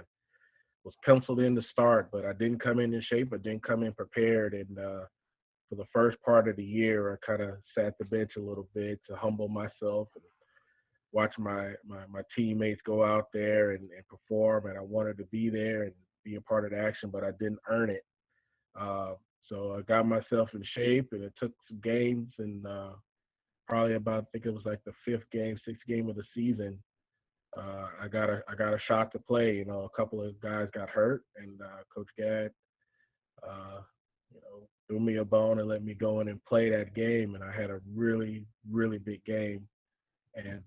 S8: was penciled in to start, but I didn't come in shape. I didn't come in prepared, and for the first part of the year, I kind of sat the bench a little bit to humble myself and watch my teammates go out there and perform, and I wanted to be there and be a part of the action, but I didn't earn it. So I got myself in shape, and it took some games, and probably about, I think it was like the 6th game of the season, I got a shot to play. A couple of guys got hurt, and Coach Gadd threw me a bone and let me go in and play that game. And I had a really, really big game. And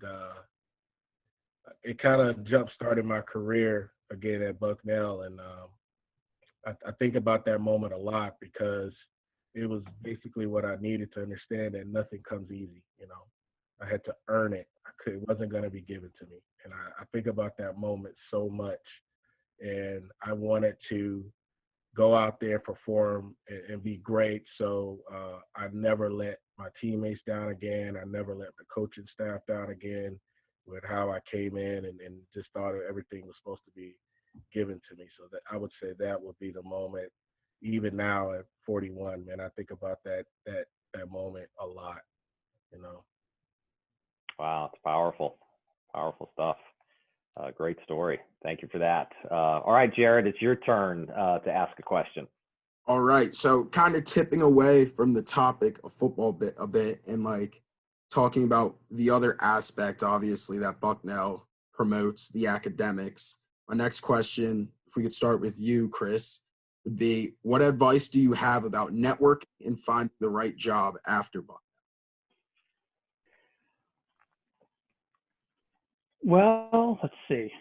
S8: it kind of jump started my career again at Bucknell. And I think about that moment a lot because it was basically what I needed to understand that nothing comes easy. I had to earn it. It wasn't going to be given to me. And I think about that moment so much. And I wanted to go out there, perform, and be great. So I never let my teammates down again. I never let the coaching staff down again with how I came in and just thought everything was supposed to be given to me. So that I would say that would be the moment. Even now at 41, man, I think about that moment a lot.
S5: Wow, it's powerful stuff. Great story. Thank you for that. All right, Jared, it's your turn to ask a question.
S9: All right. So kind of tipping away from the topic of football a bit and like talking about the other aspect, obviously, that Bucknell promotes, the academics. My next question, if we could start with you, Chris, would be what advice do you have about networking and finding the right job after Bucknell?
S7: Well, let's see.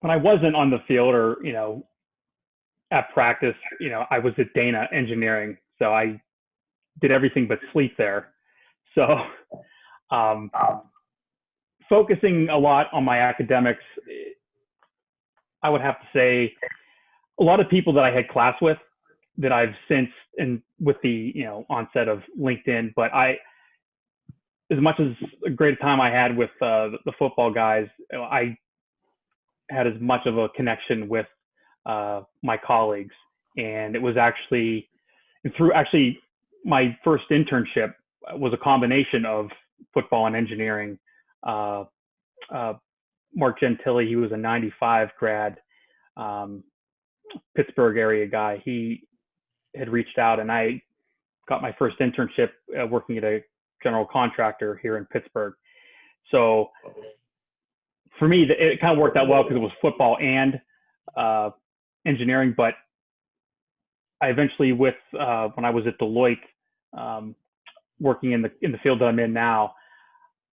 S7: When I wasn't on the field or, at practice, I was at Dana Engineering. So I did everything but sleep there. So focusing a lot on my academics, I would have to say a lot of people that I had class with that I've since, and with the, onset of LinkedIn, but as much as a great time I had with the football guys, I had as much of a connection with my colleagues. And it was actually through my first internship was a combination of football and engineering. Mark Gentili, he was a 95 grad, Pittsburgh area guy. He had reached out and I got my first internship working at a general contractor here in Pittsburgh. So for me, it kind of worked out well because it was football and engineering. But I eventually, when I was at Deloitte, working in the field that I'm in now,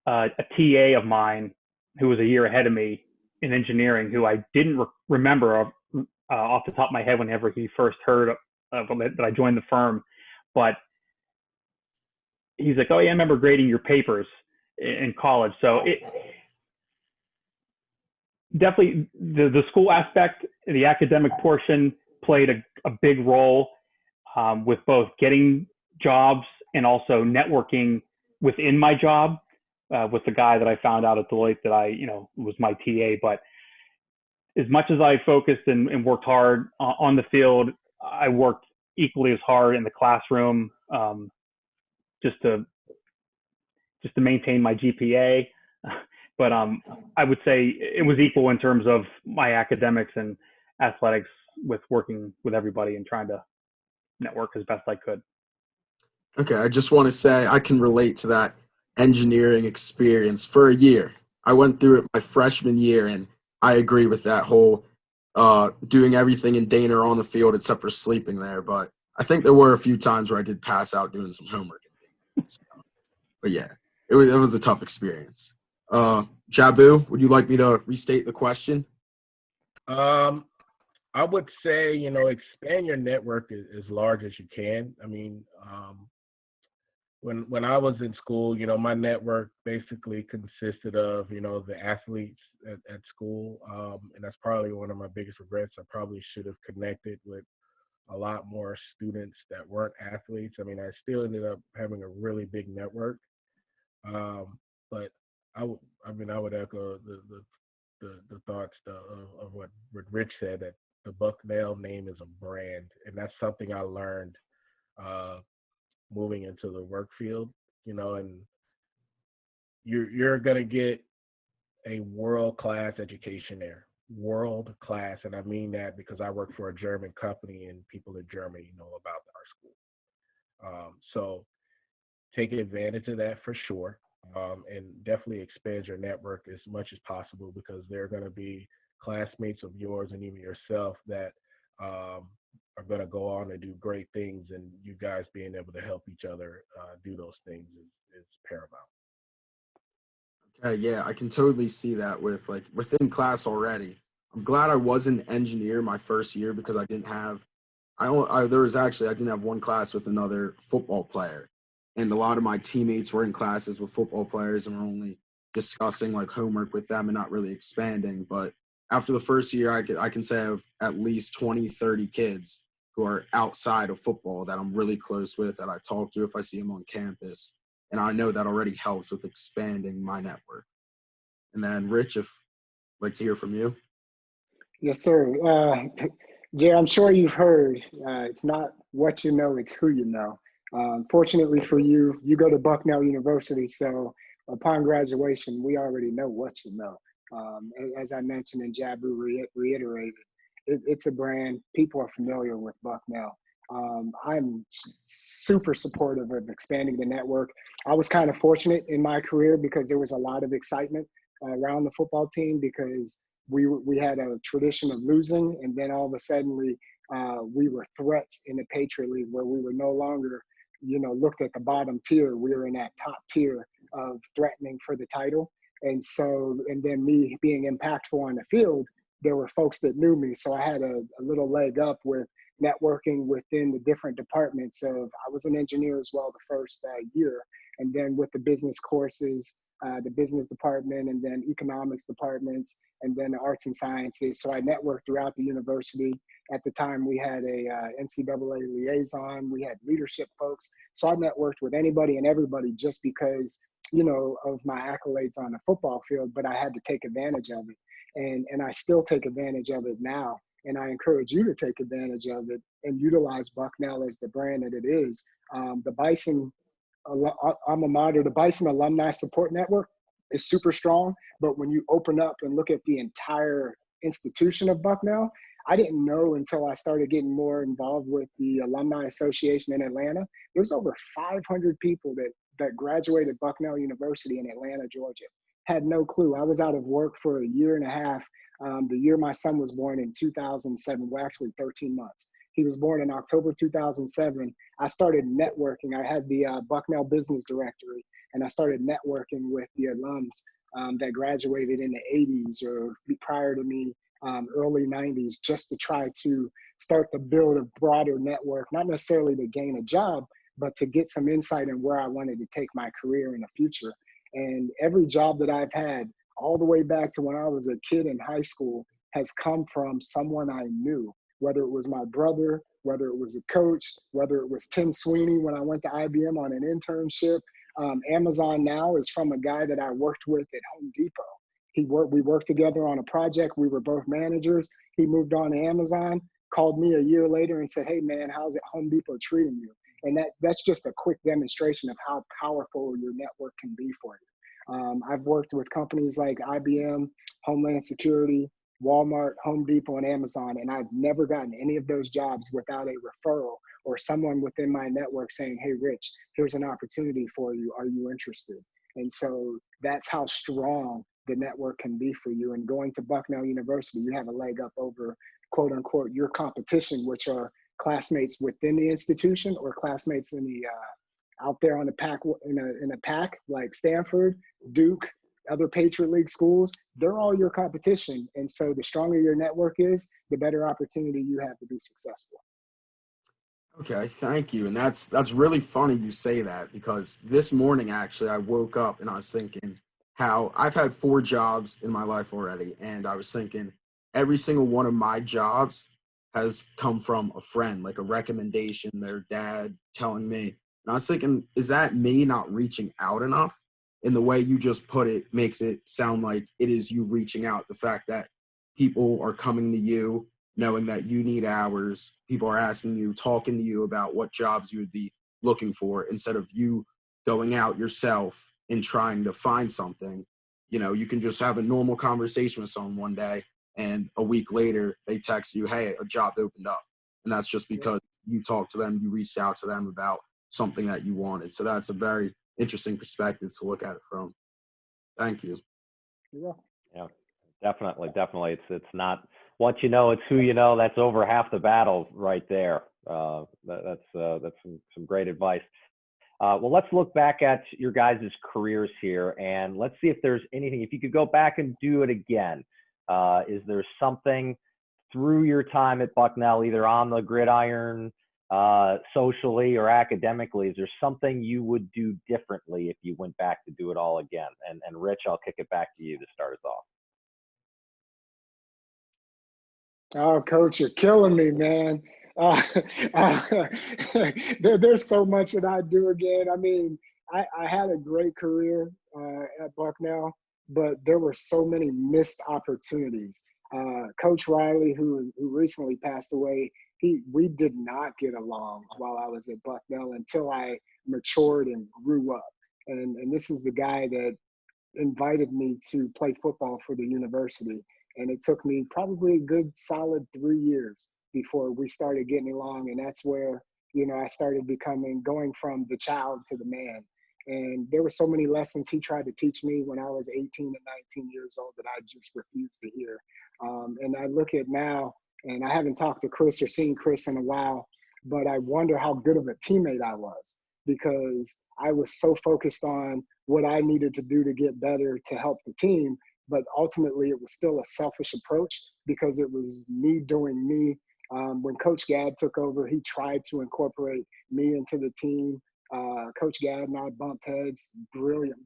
S7: a TA of mine who was a year ahead of me in engineering, who I didn't remember off the top of my head whenever he first heard that I joined the firm, but he's like, "Oh yeah, I remember grading your papers in college." So it definitely the school aspect, the academic portion played a big role with both getting jobs and also networking within my job with the guy that I found out at Deloitte that was my TA. But as much as I focused and worked hard on the field, I worked equally as hard in the classroom just to maintain my GPA. But I would say it was equal in terms of my academics and athletics with working with everybody and trying to network as best I could.
S9: Okay, I just want to say I can relate to that engineering experience for a year. I went through it my freshman year, and I agree with that whole doing everything in Dana on the field except for sleeping there. But I think there were a few times where I did pass out doing some homework. So, but yeah, it was a tough experience. Jabu, would you like me to restate the question?
S8: I would say, expand your network as large as you can. I mean, when I was in school, my network basically consisted of, the athletes at school. And that's probably one of my biggest regrets. I probably should have connected with a lot more students that weren't athletes. I mean, I still ended up having a really big network. But I would echo the thoughts of what Rich said, that the Bucknell name is a brand. And that's something I learned moving into the work field, and you're going to get a world-class education there. World-class. And I mean that because I work for a German company and people in Germany know about our school. So take advantage of that for sure. And definitely expand your network as much as possible because there are going to be classmates of yours and even yourself that are going to go on and do great things, and you guys being able to help each other do those things is paramount.
S9: Yeah, I can totally see that with like within class already. I'm glad I wasn't an engineer my first year because I didn't have I didn't have one class with another football player. And a lot of my teammates were in classes with football players and were only discussing like homework with them and not really expanding. But after the first year, I can say I have at least 20, 30 kids who are outside of football that I'm really close with, that I talk to if I see them on campus. And I know that already helps with expanding my network. And then Rich, if I'd like to hear from you.
S6: Yes, sir. Jay, I'm sure you've heard, it's not what you know, it's who you know. Fortunately for you, you go to Bucknell University, so upon graduation, we already know what you know. As I mentioned and Jabu reiterated, it's a brand. People are familiar with Bucknell. I'm super supportive of expanding the network. I was kind of fortunate in my career because there was a lot of excitement around the football team because we had a tradition of losing, and then all of a sudden we were threats in the Patriot League where we were no longer, looked at the bottom tier. We were in that top tier of threatening for the title. And then me being impactful on the field, there were folks that knew me. So I had a little leg up with networking within the different departments I was an engineer as well the first year. And then with the business courses, the business department, and then economics departments, and then the arts and sciences. So I networked throughout the university. At the time, we had a NCAA liaison. We had leadership folks. So I networked with anybody and everybody just because, of my accolades on the football field, but I had to take advantage of it. And I still take advantage of it now. And I encourage you to take advantage of it and utilize Bucknell as the brand that it is. The Bison alma mater, the Bison Alumni Support Network is super strong, but when you open up and look at the entire institution of Bucknell, I didn't know until I started getting more involved with the Alumni Association in Atlanta. There's over 500 people that graduated Bucknell University in Atlanta, Georgia. Had no clue. I was out of work for a year and a half. The year my son was born in 2007, well, actually 13 months. He was born in October 2007. I started networking. I had the Bucknell Business Directory, and I started networking with the alums that graduated in the 80s or prior to me, early 90s, just to try to start to build a broader network, not necessarily to gain a job, but to get some insight in where I wanted to take my career in the future. And every job that I've had, all the way back to when I was a kid in high school, has come from someone I knew, whether it was my brother, whether it was a coach, whether it was Tim Sweeney when I went to IBM on an internship. Amazon now is from a guy that I worked with at Home Depot. We worked together on a project. We were both managers. He moved on to Amazon, called me a year later and said, "Hey man, how's it Home Depot treating you?" And that's just a quick demonstration of how powerful your network can be for you. I've worked with companies like IBM, Homeland Security, Walmart, Home Depot, and Amazon, and I've never gotten any of those jobs without a referral or someone within my network saying, "Hey, Rich, here's an opportunity for you. Are you interested?" And so that's how strong the network can be for you. And going to Bucknell University, you have a leg up over, quote unquote, your competition, which are classmates within the institution or classmates in the out there on the pack in a pack like Stanford, Duke, other Patriot League schools. They're all your competition. And so the stronger your network is, the better opportunity you have to be successful.
S9: Okay, thank you. And that's really funny you say that, because this morning, actually, I woke up and I was thinking how I've had 4 jobs in my life already. And I was thinking every single one of my jobs has come from a friend, like a recommendation, their dad telling me. And I was thinking, is that me not reaching out enough? And the way you just put it makes it sound like it is you reaching out. The fact that people are coming to you, knowing that you need hours, people are asking you, talking to you about what jobs you would be looking for, instead of you going out yourself and trying to find something. You can just have a normal conversation with someone one day, and a week later they text you, "Hey, a job opened up." And that's just because you talked to them, you reached out to them about something that you wanted. So that's a very interesting perspective to look at it from. Thank you.
S6: Yeah.
S5: Yeah, definitely. It's not once you know it's who you know, that's over half the battle right there. That's some great advice. Well, let's look back at your guys' careers here, and let's see if there's anything. If you could go back and do it again, is there something through your time at Bucknell, either on the gridiron, socially or academically, is there something you would do differently if you went back to do it all again? And Rich, I'll kick it back to you to start us off.
S6: Oh, Coach, you're killing me, man. Uh, there's so much that I'd do again. I mean, I had a great career at Bucknell, but there were so many missed opportunities. Coach Riley, who recently passed away, we did not get along while I was at Bucknell until I matured and grew up. And this is the guy that invited me to play football for the university. And it took me probably a good solid 3 years before we started getting along. And that's where, I started going from the child to the man. And there were so many lessons he tried to teach me when I was 18 and 19 years old that I just refused to hear. And I look at now, and I haven't talked to Chris or seen Chris in a while, but I wonder how good of a teammate I was, because I was so focused on what I needed to do to get better to help the team. But ultimately, it was still a selfish approach because it was me doing me. When Coach Gadd took over, he tried to incorporate me into the team. Coach Gadd and I bumped heads. Brilliant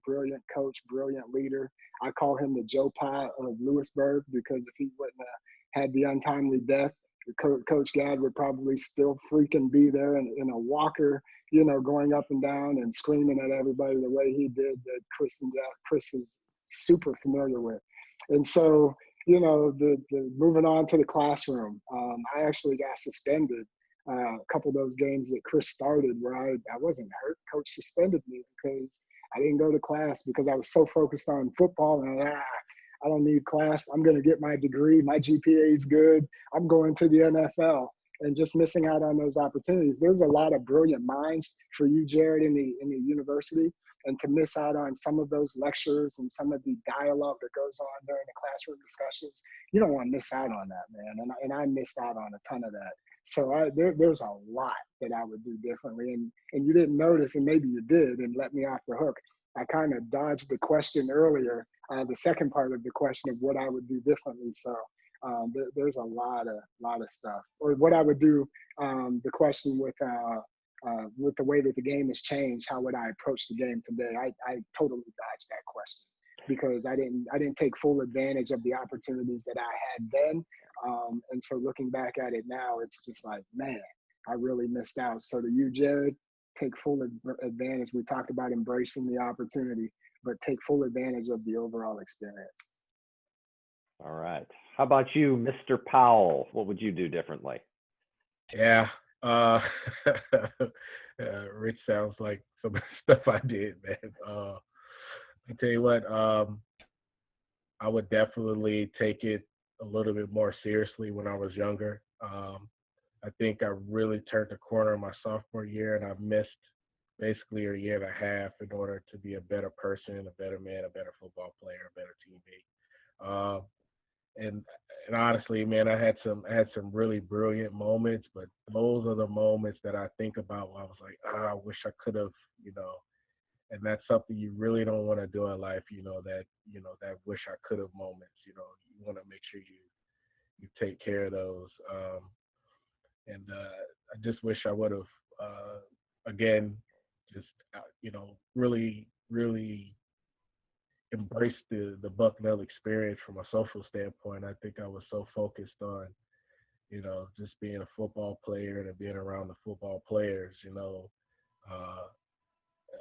S6: coach, brilliant leader. I call him the Joe Pye of Lewisburg, because if he wouldn't have had the untimely death, Coach Gadd would probably still freaking be there in a walker, going up and down and screaming at everybody the way he did, that Chris is super familiar with. And so, the moving on to the classroom, I actually got suspended a couple of those games that Chris started where I wasn't hurt. Coach suspended me because I didn't go to class because I was so focused on football, and I don't need class. I'm going to get my degree. My GPA is good. I'm going to the NFL, and just missing out on those opportunities. There's a lot of brilliant minds for you, Jared, in the university, and to miss out on some of those lectures and some of the dialogue that goes on during the classroom discussions, you don't want to miss out on that, man. And I missed out on a ton of that. So there's a lot that I would do differently. And you didn't notice, and maybe you did, and let me off the hook. I kind of dodged the question earlier, the second part of the question of what I would do differently. So there's a lot of stuff. Or what I would do, the question with the way that the game has changed, how would I approach the game today? I totally dodged that question because I didn't take full advantage of the opportunities that I had then. And so looking back at it now, it's just like, man, I really missed out. So to you, Jared, take full advantage. We talked about embracing the opportunity, but take full advantage of the overall experience.
S5: All right. How about you, Mr. Powell? What would you do differently?
S8: Yeah. Rich sounds like some of the stuff I did, man. I tell you what, I would definitely take it a little bit more seriously when I was younger. I think I really turned the corner my sophomore year, and I've missed basically a year and a half in order to be a better person, a better man, a better football player, a better teammate. And honestly, man, I had some really brilliant moments, but those are the moments that I think about when I was like, I wish I could have, and that's something you really don't want to do in life, that wish I could have moments. You want to make sure you take care of those. And I just wish I would have, again, just, really, really embraced the Bucknell experience from a social standpoint. I think I was so focused on, just being a football player and being around the football players,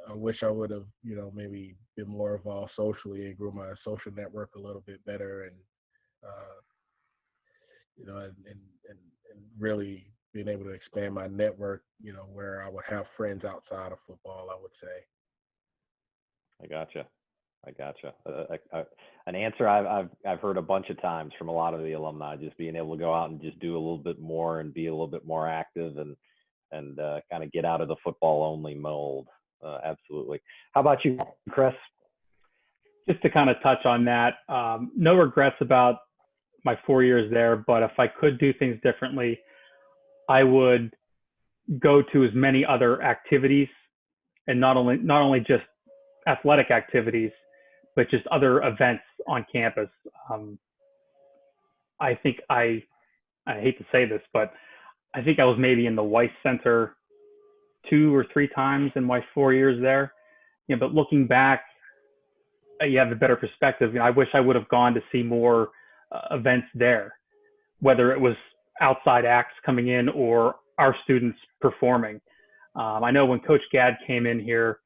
S8: I wish I would have, maybe been more involved socially and grew my social network a little bit better, and and really being able to expand my network, where I would have friends outside of football, I would say.
S5: I gotcha. An answer I've heard a bunch of times from a lot of the alumni, just being able to go out and just do a little bit more and be a little bit more active and kind of get out of the football only mold. Absolutely. How about you, Chris?
S7: Just to kind of touch on that, no regrets about my 4 years there, but if I could do things differently, I would go to as many other activities, and not only just athletic activities, but just other events on campus. I think I hate to say this, but I think I was maybe in the Weiss Center 2 or 3 times in my 4 years there. But looking back, you have a better perspective. I wish I would have gone to see more events there, whether it was outside acts coming in or our students performing. I know when Coach Gadd came in here,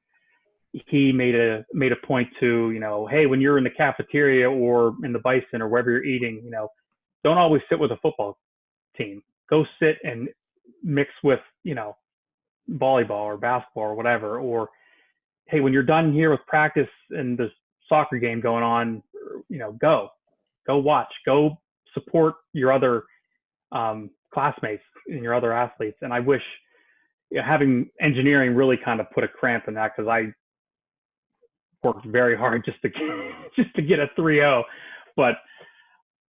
S7: he made a point to, hey, when you're in the cafeteria or in the Bison or wherever you're eating, don't always sit with a football team. Go sit and mix with, volleyball or basketball or whatever. Or, hey, when you're done here with practice and there's soccer game going on, go watch, go support your other classmates and your other athletes. And I wish having engineering really kind of put a cramp in that, because I worked very hard just to get a 3.0, but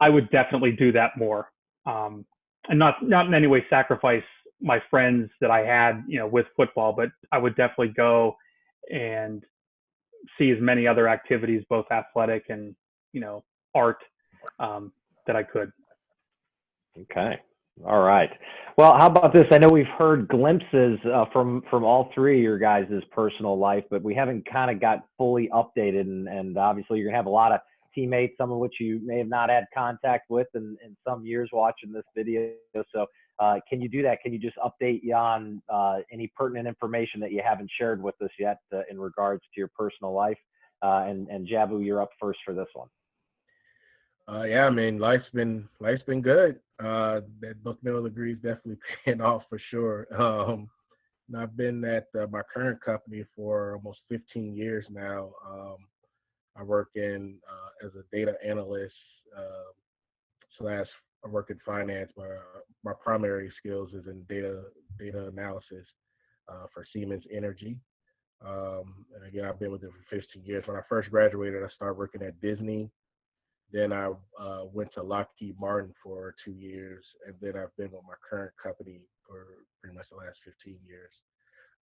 S7: I would definitely do that more, and not in any way sacrifice my friends that I had, with football, but I would definitely go and see as many other activities, both athletic and, art, that I could.
S5: Okay. All right. Well, how about this? I know we've heard glimpses from all three of your guys' personal life, but we haven't kind of got fully updated. And obviously, you're going to have a lot of teammates, some of which you may have not had contact with in some years watching this video. So can you do that? Can you just update you on any pertinent information that you haven't shared with us yet in regards to your personal life? And Jabu, you're up first for this one.
S8: Yeah, I mean, life's been good. That Bucknell degree is definitely paying off for sure. And I've been at my current company for almost 15 years now. I work in as a data analyst / I work in finance. My primary skills is in data analysis for Siemens Energy. And again, I've been with them for 15 years. When I first graduated, I started working at Disney. Then I went to Lockheed Martin for 2 years, and then I've been with my current company for pretty much the last 15 years.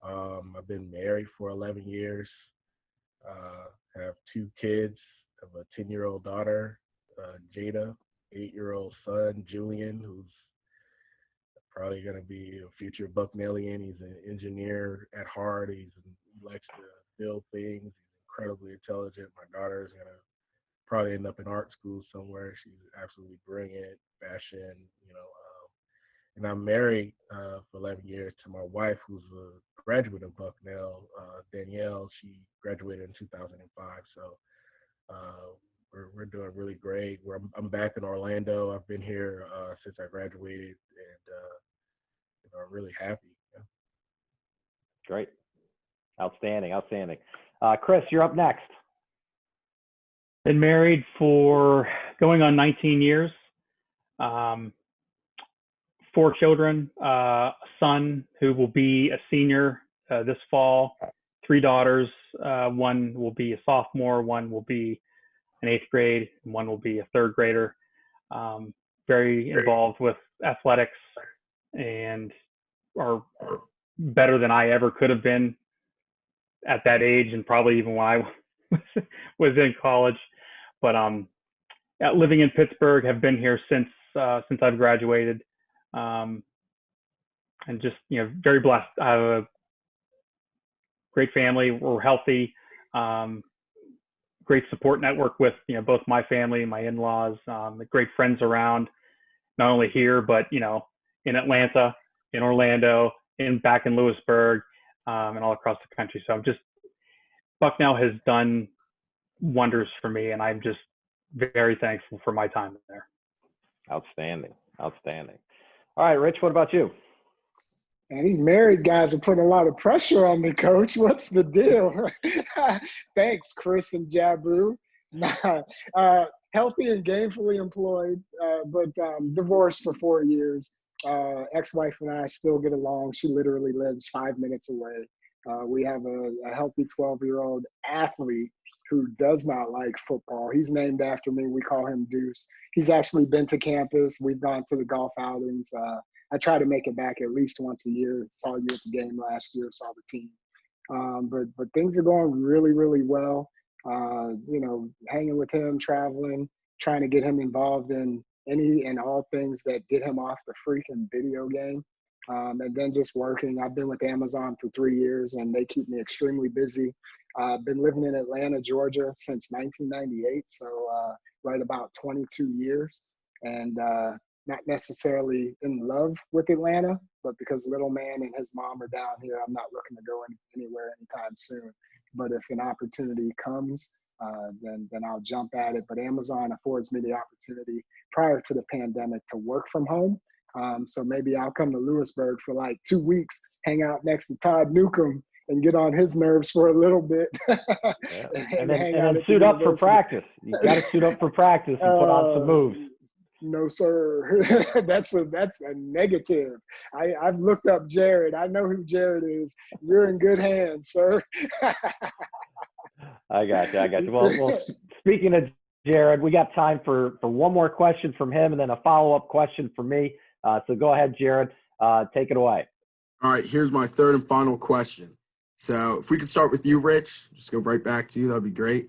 S8: I've been married for 11 years. Have 2 kids. I have a 10-year-old daughter, Jada, 8-year-old son, Julian, who's probably going to be a future Bucknellian. He's an engineer at heart. He likes to build things. He's incredibly intelligent. My daughter is going to probably end up in art school somewhere. She's absolutely brilliant, fashion, and I'm married for 11 years to my wife, who's a graduate of Bucknell, Danielle. She graduated in 2005. So we're doing really great. I'm back in Orlando. I've been here since I graduated, and I'm really happy. Yeah.
S5: Great. Outstanding. Chris, you're up next.
S7: Been married for going on 19 years. 4 children, a son who will be a senior this fall, 3 daughters. One will be a sophomore, one will be an 8th grade, and one will be a 3rd grader. Very involved with athletics and are better than I ever could have been at that age, and probably even when I was in college. But living in Pittsburgh, have been here since I've graduated, and just very blessed. I have a great family. We're healthy. Great support network with both my family and my in-laws. Great friends around, not only here but in Atlanta, in Orlando, back in Lewisburg, and all across the country. So Bucknell has done wonders for me, and I'm just very thankful for my time there.
S5: Outstanding. All right, Rich, what about you?
S6: And these married guys are putting a lot of pressure on me, Coach. What's the deal? Thanks, Chris and Jabu. Healthy and gainfully employed, but divorced for 4 years. Ex-wife and I still get along. She literally lives 5 minutes away. We have a healthy 12-year-old athlete who does not like football. He's named after me. We call him Deuce. He's actually been to campus. We've gone to the golf outings. I try to make it back at least once a year. Saw you at the game last year, saw the team. But things are going really, really well. Hanging with him, traveling, trying to get him involved in any and all things that get him off the freaking video game. And then just working. I've been with Amazon for 3 years, and they keep me extremely busy. I've been living in Atlanta, Georgia since 1998, so right about 22 years. And not necessarily in love with Atlanta, but because little man and his mom are down here, I'm not looking to go anywhere anytime soon. But if an opportunity comes, then I'll jump at it. But Amazon affords me the opportunity prior to the pandemic to work from home. So maybe I'll come to Lewisburg for like 2 weeks, hang out next to Todd Newcomb and get on his nerves for a little bit.
S5: Yeah. and then suit up for practice. You got to suit up for practice and put on some moves.
S6: No, sir. That's a negative. I've looked up Jared. I know who Jared is. You're in good hands, sir.
S5: I got you. Well, speaking of Jared, we got time for one more question from him and then a follow-up question from me. So go ahead, Jared. Take it away.
S9: All right, here's my third and final question. So if we could start with you, Rich, just go right back to you. That'd be great.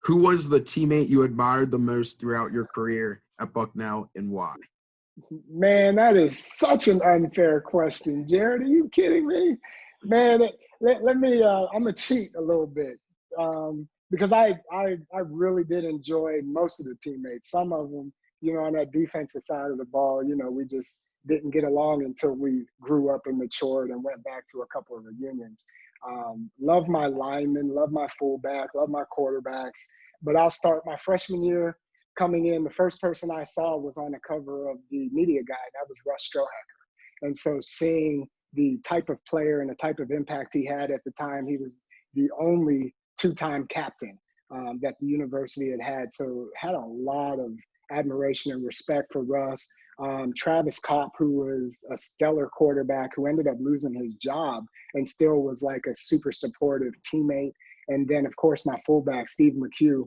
S9: Who was the teammate you admired the most throughout your career at Bucknell, and why?
S6: Man, that is such an unfair question, Jared. Are you kidding me? Man, let me, I'm going to cheat a little bit because I really did enjoy most of the teammates. Some of them, on that defensive side of the ball, we just didn't get along until we grew up and matured and went back to a couple of reunions. Love my linemen, love my fullback, love my quarterbacks. But I'll start my freshman year coming in. The first person I saw was on the cover of the media guide. That was Russ Strohacker. And so seeing the type of player and the type of impact he had at the time, he was the only two-time captain that the university had. So had a lot of admiration and respect for Russ. Travis Kopp, who was a stellar quarterback who ended up losing his job and still was like a super supportive teammate. And then, of course, my fullback, Steve McHugh.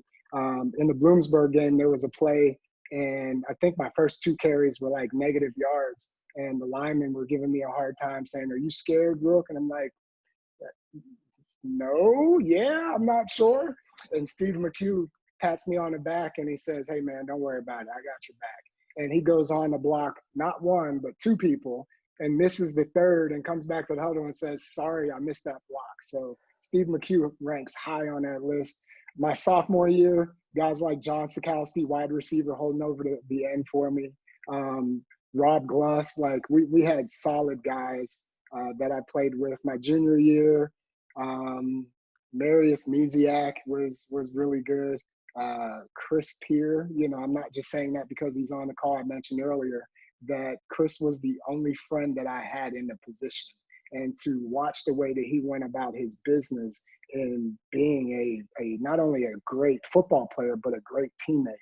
S6: In the Bloomsburg game, there was a play, and I think my first 2 carries were like negative yards, and the linemen were giving me a hard time saying, "Are you scared, Brooke?" And I'm like, "No, yeah, I'm not sure." And Steve McHugh pats me on the back, and he says, "Hey, man, don't worry about it. I got your back." And he goes on to block not 1, but 2 people, and misses the third and comes back to the huddle and says, "Sorry, I missed that block." So Steve McHugh ranks high on that list. My sophomore year, guys like John Sikowski, wide receiver, holding over the end for me. Rob Gluss, like we had solid guys that I played with. My junior year, Marius Miziak was really good. Chris Peer, I'm not just saying that because he's on the call. I mentioned earlier that Chris was the only friend that I had in the position. And to watch the way that he went about his business in being a not only a great football player, but a great teammate.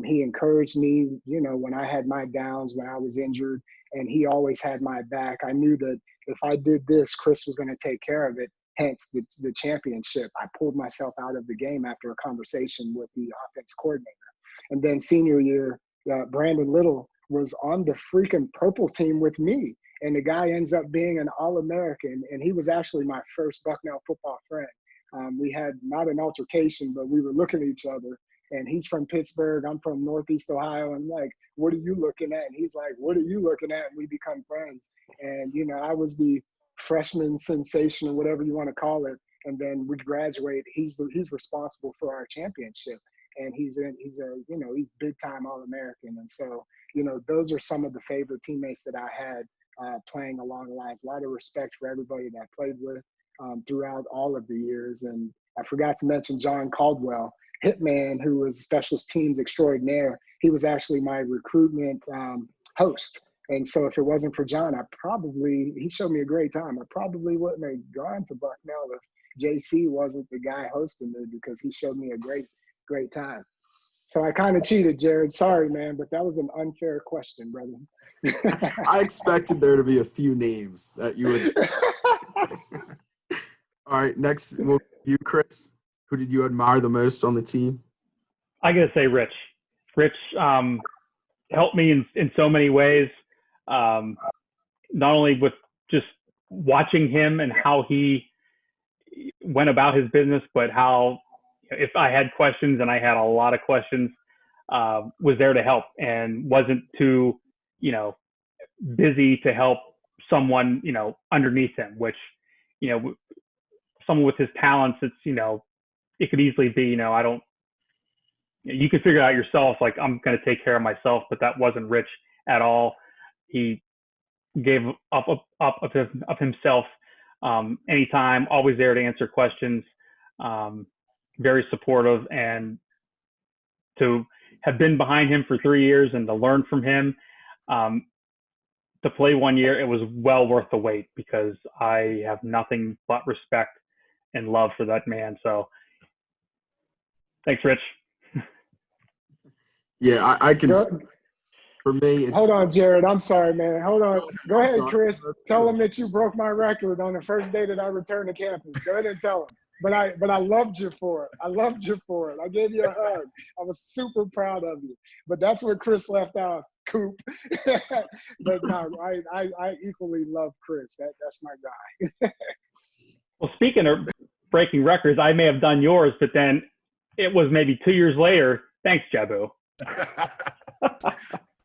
S6: He encouraged me, when I had my downs, when I was injured, and he always had my back. I knew that if I did this, Chris was going to take care of it, hence the championship. I pulled myself out of the game after a conversation with the offense coordinator. And then senior year, Brandon Little was on the freaking purple team with me. And the guy ends up being an All-American, and he was actually my first Bucknell football friend. We had not an altercation, but we were looking at each other. And he's from Pittsburgh. I'm from Northeast Ohio. I'm like, "What are you looking at?" And he's like, "What are you looking at?" And we become friends. And, I was the freshman sensation or whatever you want to call it. And then we graduate. He's responsible for our championship. And he's big time All-American. And so, those are some of the favorite teammates that I had. Playing along the lines, a lot of respect for everybody that I played with throughout all of the years. And I forgot to mention John Caldwell, Hitman, who was specials teams extraordinaire. He was actually my recruitment host. And so if it wasn't for John, he showed me a great time. I probably wouldn't have gone to Bucknell if JC wasn't the guy hosting me, because he showed me a great, great time. So I kind of cheated, Jared. Sorry, man, but that was an unfair question, brother.
S9: I expected there to be a few names that you would. All right, next, you, Chris. Who did you admire the most on the team?
S7: I gotta say Rich. Rich helped me in so many ways. Not only with just watching him and how he went about his business, but how if I had questions, and I had a lot of questions, was there to help and wasn't too, busy to help someone, underneath him, which, someone with his talents, it's, it could easily be, you could figure it out yourself. Like, I'm going to take care of myself, but that wasn't Rich at all. He gave up of himself anytime, always there to answer questions, very supportive, and to have been behind him for 3 years and to learn from him, to play 1 year, it was well worth the wait, because I have nothing but respect and love for that man. So thanks, Rich.
S9: Yeah, I can.
S6: Go,
S9: For me, it's.
S6: hold on, Jared. I'm sorry, man. Hold on. Go
S9: I'm
S6: ahead,
S9: sorry.
S6: Chris.
S9: That's
S6: Tell
S9: cool.
S6: him that you broke my record on the first day that I returned to campus. Go ahead and tell him. But I loved you for it. I loved you for it. I gave you a hug. I was super proud of you. But that's what Chris left out, Coop. But no, I equally love Chris. That's my guy.
S7: Well, speaking of breaking records, I may have done yours, but then it was maybe 2 years later. Thanks, Jabu.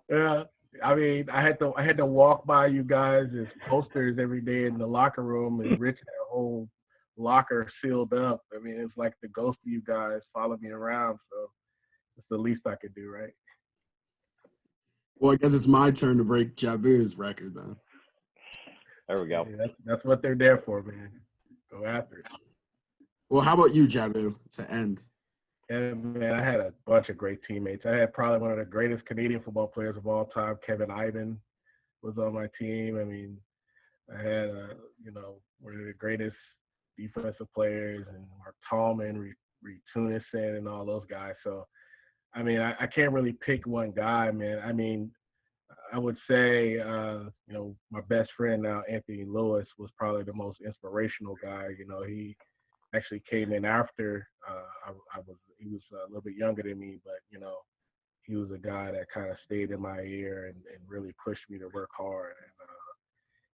S8: Yeah, I mean, I had to walk by you guys as posters every day in the locker room, and Rich had a whole locker sealed up. I mean, it's like the ghost of you guys followed me around, so it's the least I could do, right?
S9: Well, I guess it's my turn to break Jabu's record then.
S5: There we go.
S8: Yeah, that's what they're there for, man. Go after it.
S9: Well, how about you, Jabu, to end?
S8: And man, I had a bunch of great teammates. I had probably one of the greatest Canadian football players of all time. Kevin Ivan was on my team. I mean, I had one of the greatest defensive players, and Mark Tallman, Reed Tunison, and all those guys. So, I mean, I can't really pick one guy, man. I mean, I would say, my best friend now, Anthony Lewis, was probably the most inspirational guy. He actually came in after he was a little bit younger than me, but he was a guy that kind of stayed in my ear and really pushed me to work hard.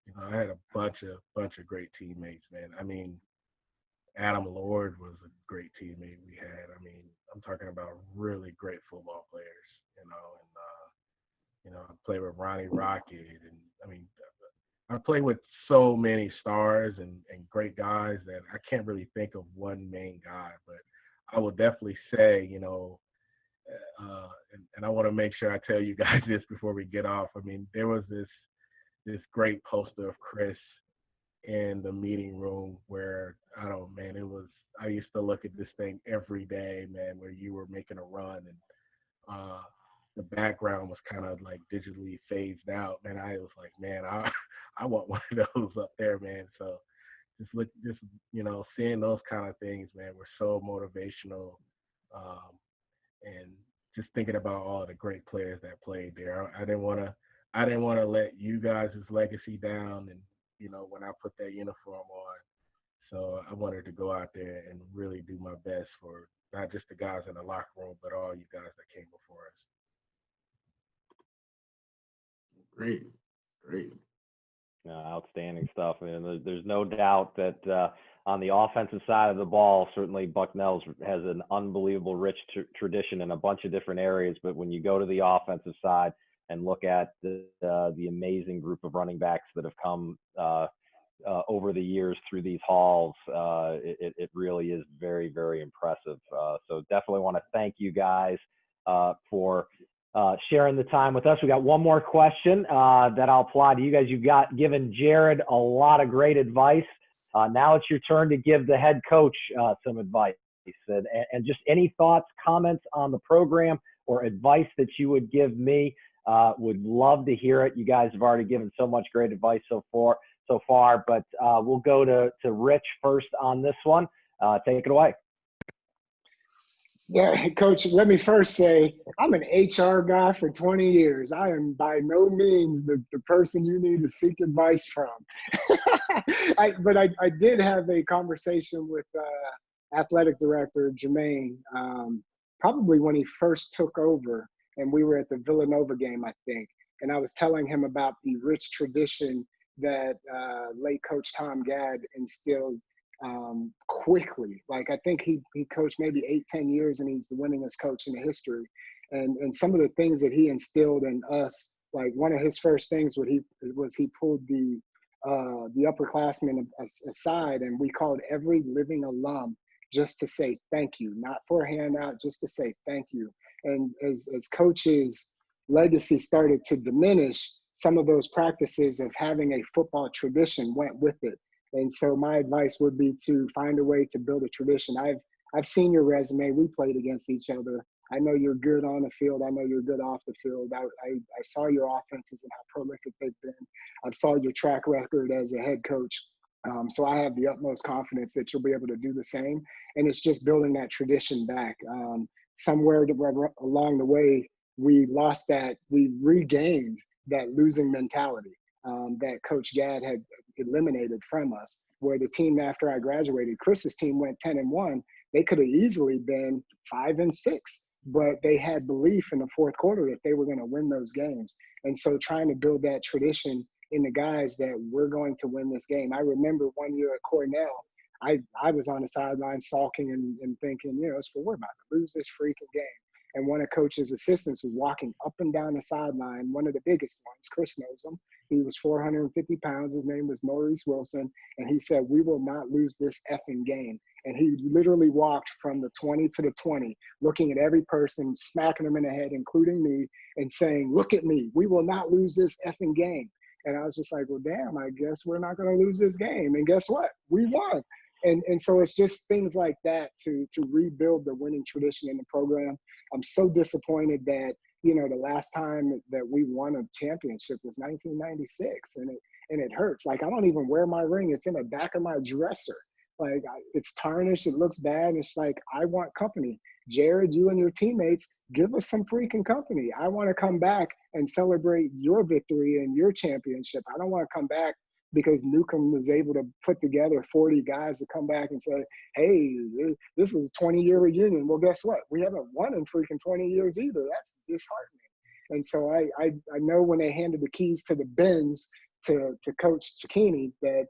S8: And I had a bunch of great teammates, man. I mean, Adam Lord was a great teammate we had. I mean, I'm talking about really great football players, and I played with Ronnie Rocket, and I mean, I played with so many stars and great guys that I can't really think of one main guy, but I will definitely say, and I want to make sure I tell you guys this before we get off. I mean, there was this great poster of Chris in the meeting room where, I used to look at this thing every day, man, where you were making a run, and the background was kind of like digitally phased out, man. I was like, man, I want one of those up there, man. So seeing those kind of things, man, were so motivational. And just thinking about all the great players that played there, I didn't want to let you guys' legacy down. And, when I put that uniform on, so I wanted to go out there and really do my best for not just the guys in the locker room, but all you guys that came before us.
S9: Great.
S5: Outstanding stuff. I mean, there's no doubt that on the offensive side of the ball, certainly Bucknell has an unbelievable rich tradition in a bunch of different areas. But when you go to the offensive side and look at the amazing group of running backs that have come over the years through these halls, it really is very, very impressive. So definitely want to thank you guys for sharing the time with us. We got one more question that I'll apply to you guys. You've given Jared a lot of great advice. Now it's your turn to give the head coach some advice. And just any thoughts, comments on the program or advice that you would give me, would love to hear it. You guys have already given so much great advice so far, but we'll go to Rich first on this one. Take it away.
S6: Yeah, Coach, let me first say, I'm an HR guy for 20 years. I am by no means the person you need to seek advice from. But I did have a conversation with athletic director, Jermaine, probably when he first took over, and we were at the Villanova game, I think, and I was telling him about the rich tradition that late coach Tom Gadd instilled quickly. Like, I think he coached maybe 8-10 years, and he's the winningest coach in the history. And some of the things that he instilled in us, like one of his first things he pulled the upperclassmen aside, and we called every living alum just to say thank you, not for a handout, just to say thank you. And as coaches' legacy started to diminish, some of those practices of having a football tradition went with it. And so my advice would be to find a way to build a tradition. I've seen your resume. We played against each other. I know you're good on the field. I know you're good off the field. I saw your offenses and how prolific they've been. I saw your track record as a head coach. So I have the utmost confidence that you'll be able to do the same. And it's just building that tradition back. Somewhere along the way, we lost that. We regained that losing mentality that Coach Gadd had eliminated from us, where the team after I graduated, Chris's team went 10-1. They could have easily been 5-6. But they had belief in the fourth quarter that they were going to win those games. And so trying to build that tradition in the guys that we're going to win this game. I remember one year at Cornell, I was on the sideline sulking and thinking, we're about to lose this freaking game. And one of Coach's assistants was walking up and down the sideline, one of the biggest ones. Chris knows him. He was 450 pounds. His name was Maurice Wilson. And he said, we will not lose this effing game. And he literally walked from the 20 to the 20, looking at every person, smacking them in the head, including me, and saying, look at me, we will not lose this effing game. And I was just like, well, damn, I guess we're not going to lose this game. And guess what? We won. And so it's just things like that to rebuild the winning tradition in the program. I'm so disappointed that, the last time that we won a championship was 1996. And it hurts. Like, I don't even wear my ring. It's in the back of my dresser. Like, it's tarnished. It looks bad. It's like, I want company. Jared, you and your teammates, give us some freaking company. I want to come back and celebrate your victory and your championship. I don't want to come back because Newcomb was able to put together 40 guys to come back and say, hey, this is a 20-year reunion. Well, guess what? We haven't won in freaking 20 years either. That's disheartening. And so I know when they handed the keys to the Benz to Coach Zucchini that,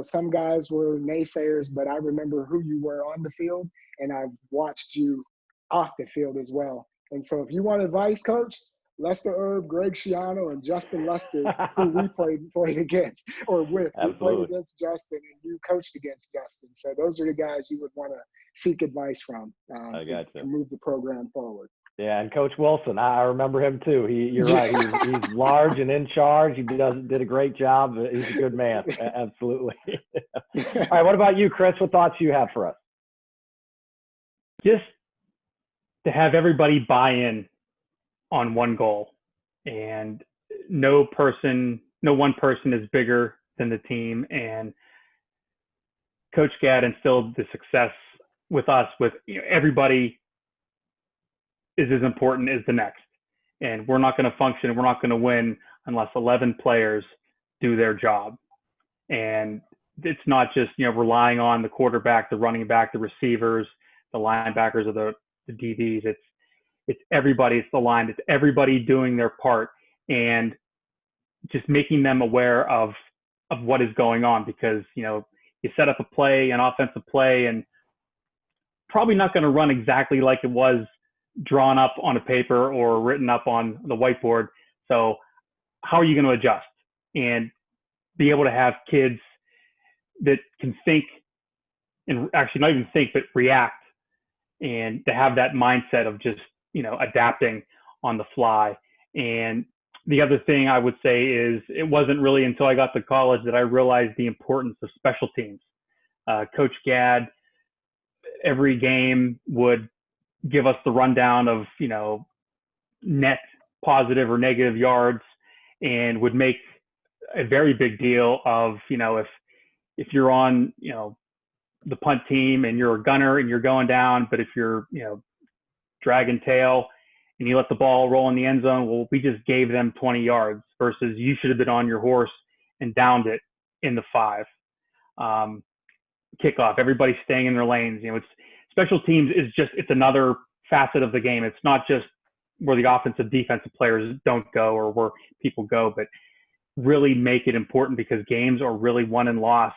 S6: some guys were naysayers, but I remember who you were on the field, and I've watched you off the field as well. And so if you want advice, Coach, Lester Erb, Greg Schiano, and Justin Lustig, who we played against or with.
S5: Absolutely.
S6: We played against Justin, and you coached against Justin. So those are the guys you would want to seek advice from to move the program forward.
S5: Yeah, and Coach Wilson, I remember him too. You're right. He's large and in charge. He did a great job. He's a good man. Absolutely. All right, what about you, Chris? What thoughts do you have for us?
S7: Just to have everybody buy in on one goal, and no one person is bigger than the team. And Coach Gadd instilled the success with us with everybody is as important as the next. And we're not going to function, we're not going to win unless 11 players do their job. And it's not just, relying on the quarterback, the running back, the receivers, the linebackers, or the DBs. It's everybody, it's the line, it's everybody doing their part and just making them aware of what is going on, because, you set up a play, an offensive play, and probably not going to run exactly like it was drawn up on a paper or written up on the whiteboard. So how are you going to adjust and be able to have kids that can think, and actually not even think, but react, and to have that mindset of just, adapting on the fly. And the other thing I would say is it wasn't really until I got to college that I realized the importance of special teams. Coach Gadd, every game, would give us the rundown of, net positive or negative yards, and would make a very big deal of, if you're on, the punt team and you're a gunner and you're going down, but if you're, dragging tail and you let the ball roll in the end zone, well, we just gave them 20 yards versus you should have been on your horse and downed it in the 5. kickoff, everybody staying in their lanes. It's special teams is it's another facet of the game. It's not just where the offensive, defensive players don't go or where people go, but really make it important because games are really won and lost,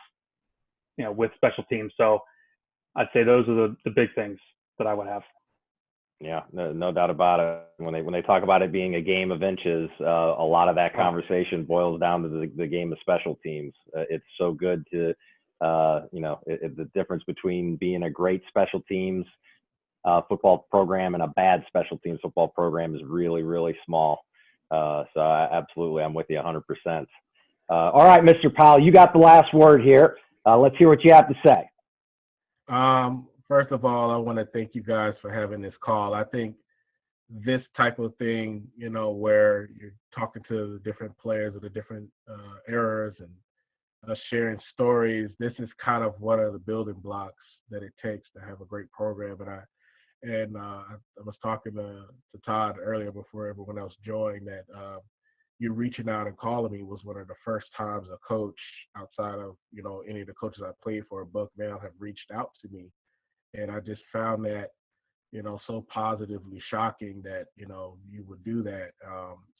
S7: with special teams. So I'd say those are the big things that I would have.
S5: Yeah, no doubt about it. When they talk about it being a game of inches, a lot of that conversation boils down to the game of special teams. It's so good to, the difference between being a great special teams football program and a bad special teams football program is really, really small. So absolutely, I'm with you 100%. All right, Mr. Powell, you got the last word here. Let's hear what you have to say.
S8: First of all, I want to thank you guys for having this call. I think this type of thing, where you're talking to the different players of the different eras and sharing stories, this is kind of one of the building blocks that it takes to have a great program. And I was talking to Todd earlier before everyone else joined that you reaching out and calling me was one of the first times a coach outside of, any of the coaches I played for at Bucknell have reached out to me. And I just found that, so positively shocking that, you would do that.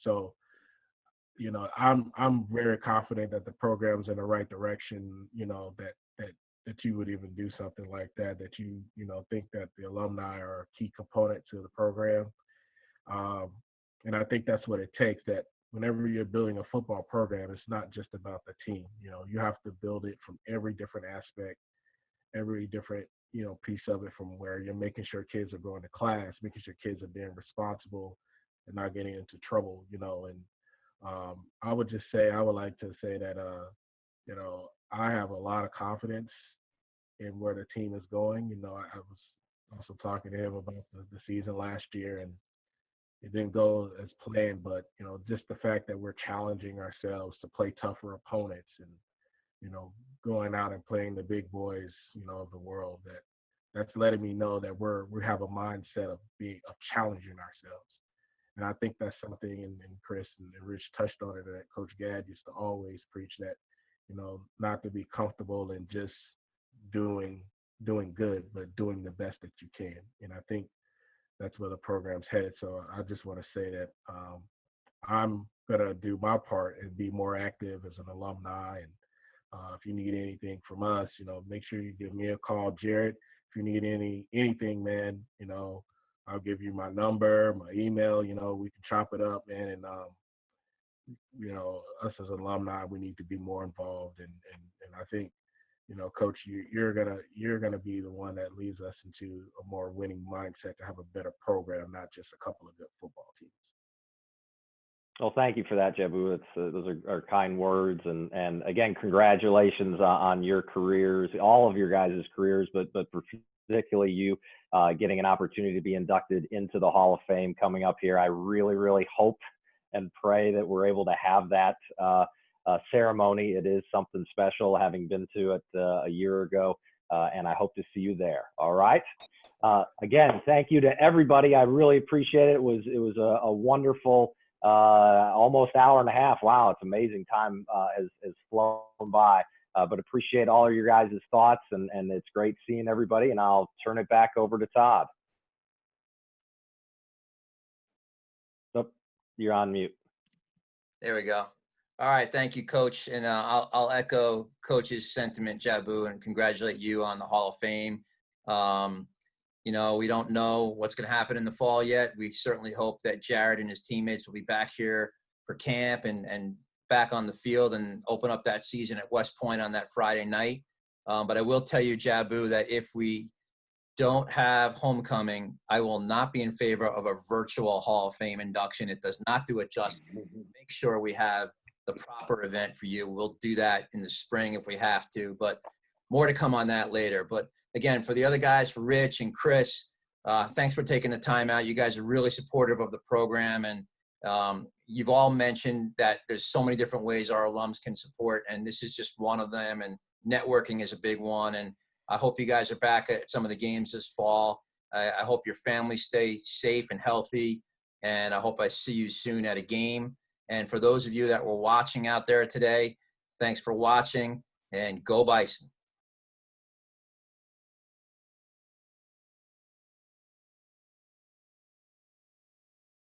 S8: So, I'm very confident that the program's in the right direction, that you would even do something like that you, think that the alumni are a key component to the program. And I think that's what it takes, that whenever you're building a football program, it's not just about the team. You have to build it from every different aspect, every different, piece of it, from where you're making sure kids are going to class, making sure kids are being responsible and not getting into trouble, and I would like to say that, I have a lot of confidence in where the team is going. I was also talking to him about the season last year, and it didn't go as planned, but, just the fact that we're challenging ourselves to play tougher opponents and, going out and playing the big boys, of the world, that's letting me know that we have a mindset of challenging ourselves. And I think that's something, and Chris and Rich touched on it, that Coach Gadd used to always preach, that, not to be comfortable in just doing good, but doing the best that you can. And I think that's where the program's headed. So I just want to say that I'm going to do my part and be more active as an alumni. And if you need anything from us, make sure you give me a call, Jared. If you need anything, man, I'll give you my number, my email, we can chop it up, man. And, us as alumni, we need to be more involved. And I think, Coach, you're gonna be the one that leads us into a more winning mindset to have a better program, not just a couple of good football teams.
S5: Well, thank you for that, Jabu. Those are kind words, and again, congratulations on your careers, all of your guys' careers, but particularly you getting an opportunity to be inducted into the Hall of Fame coming up here. I really, really hope and pray that we're able to have that ceremony. It is something special, having been to it a year ago, and I hope to see you there. All right. Again, thank you to everybody. I really appreciate it. It was a wonderful almost hour and a half. Wow, it's amazing. Time has flown by. But appreciate all of your guys' thoughts, and it's great seeing everybody. And I'll turn it back over to Todd. Nope, you're on mute.
S4: There we go. All right, thank you, Coach. And I'll echo Coach's sentiment, Jabu, and congratulate you on the Hall of Fame. We don't know what's going to happen in the fall yet. We certainly hope that Jared and his teammates will be back here for camp and back on the field and open up that season at West Point on that Friday night. But I will tell you, Jabu, that if we don't have homecoming, I will not be in favor of a virtual Hall of Fame induction. It does not do it justice. Make sure we have the proper event for you. We'll do that in the spring if we have to, but more to come on that later. But again, for the other guys, for Rich and Chris, thanks for taking the time out. You guys are really supportive of the program, and you've all mentioned that there's so many different ways our alums can support, and this is just one of them, and networking is a big one. And I hope you guys are back at some of the games this fall. I hope your families stay safe and healthy, and I hope I see you soon at a game. And for those of you that were watching out there today, thanks for watching, and go Bison.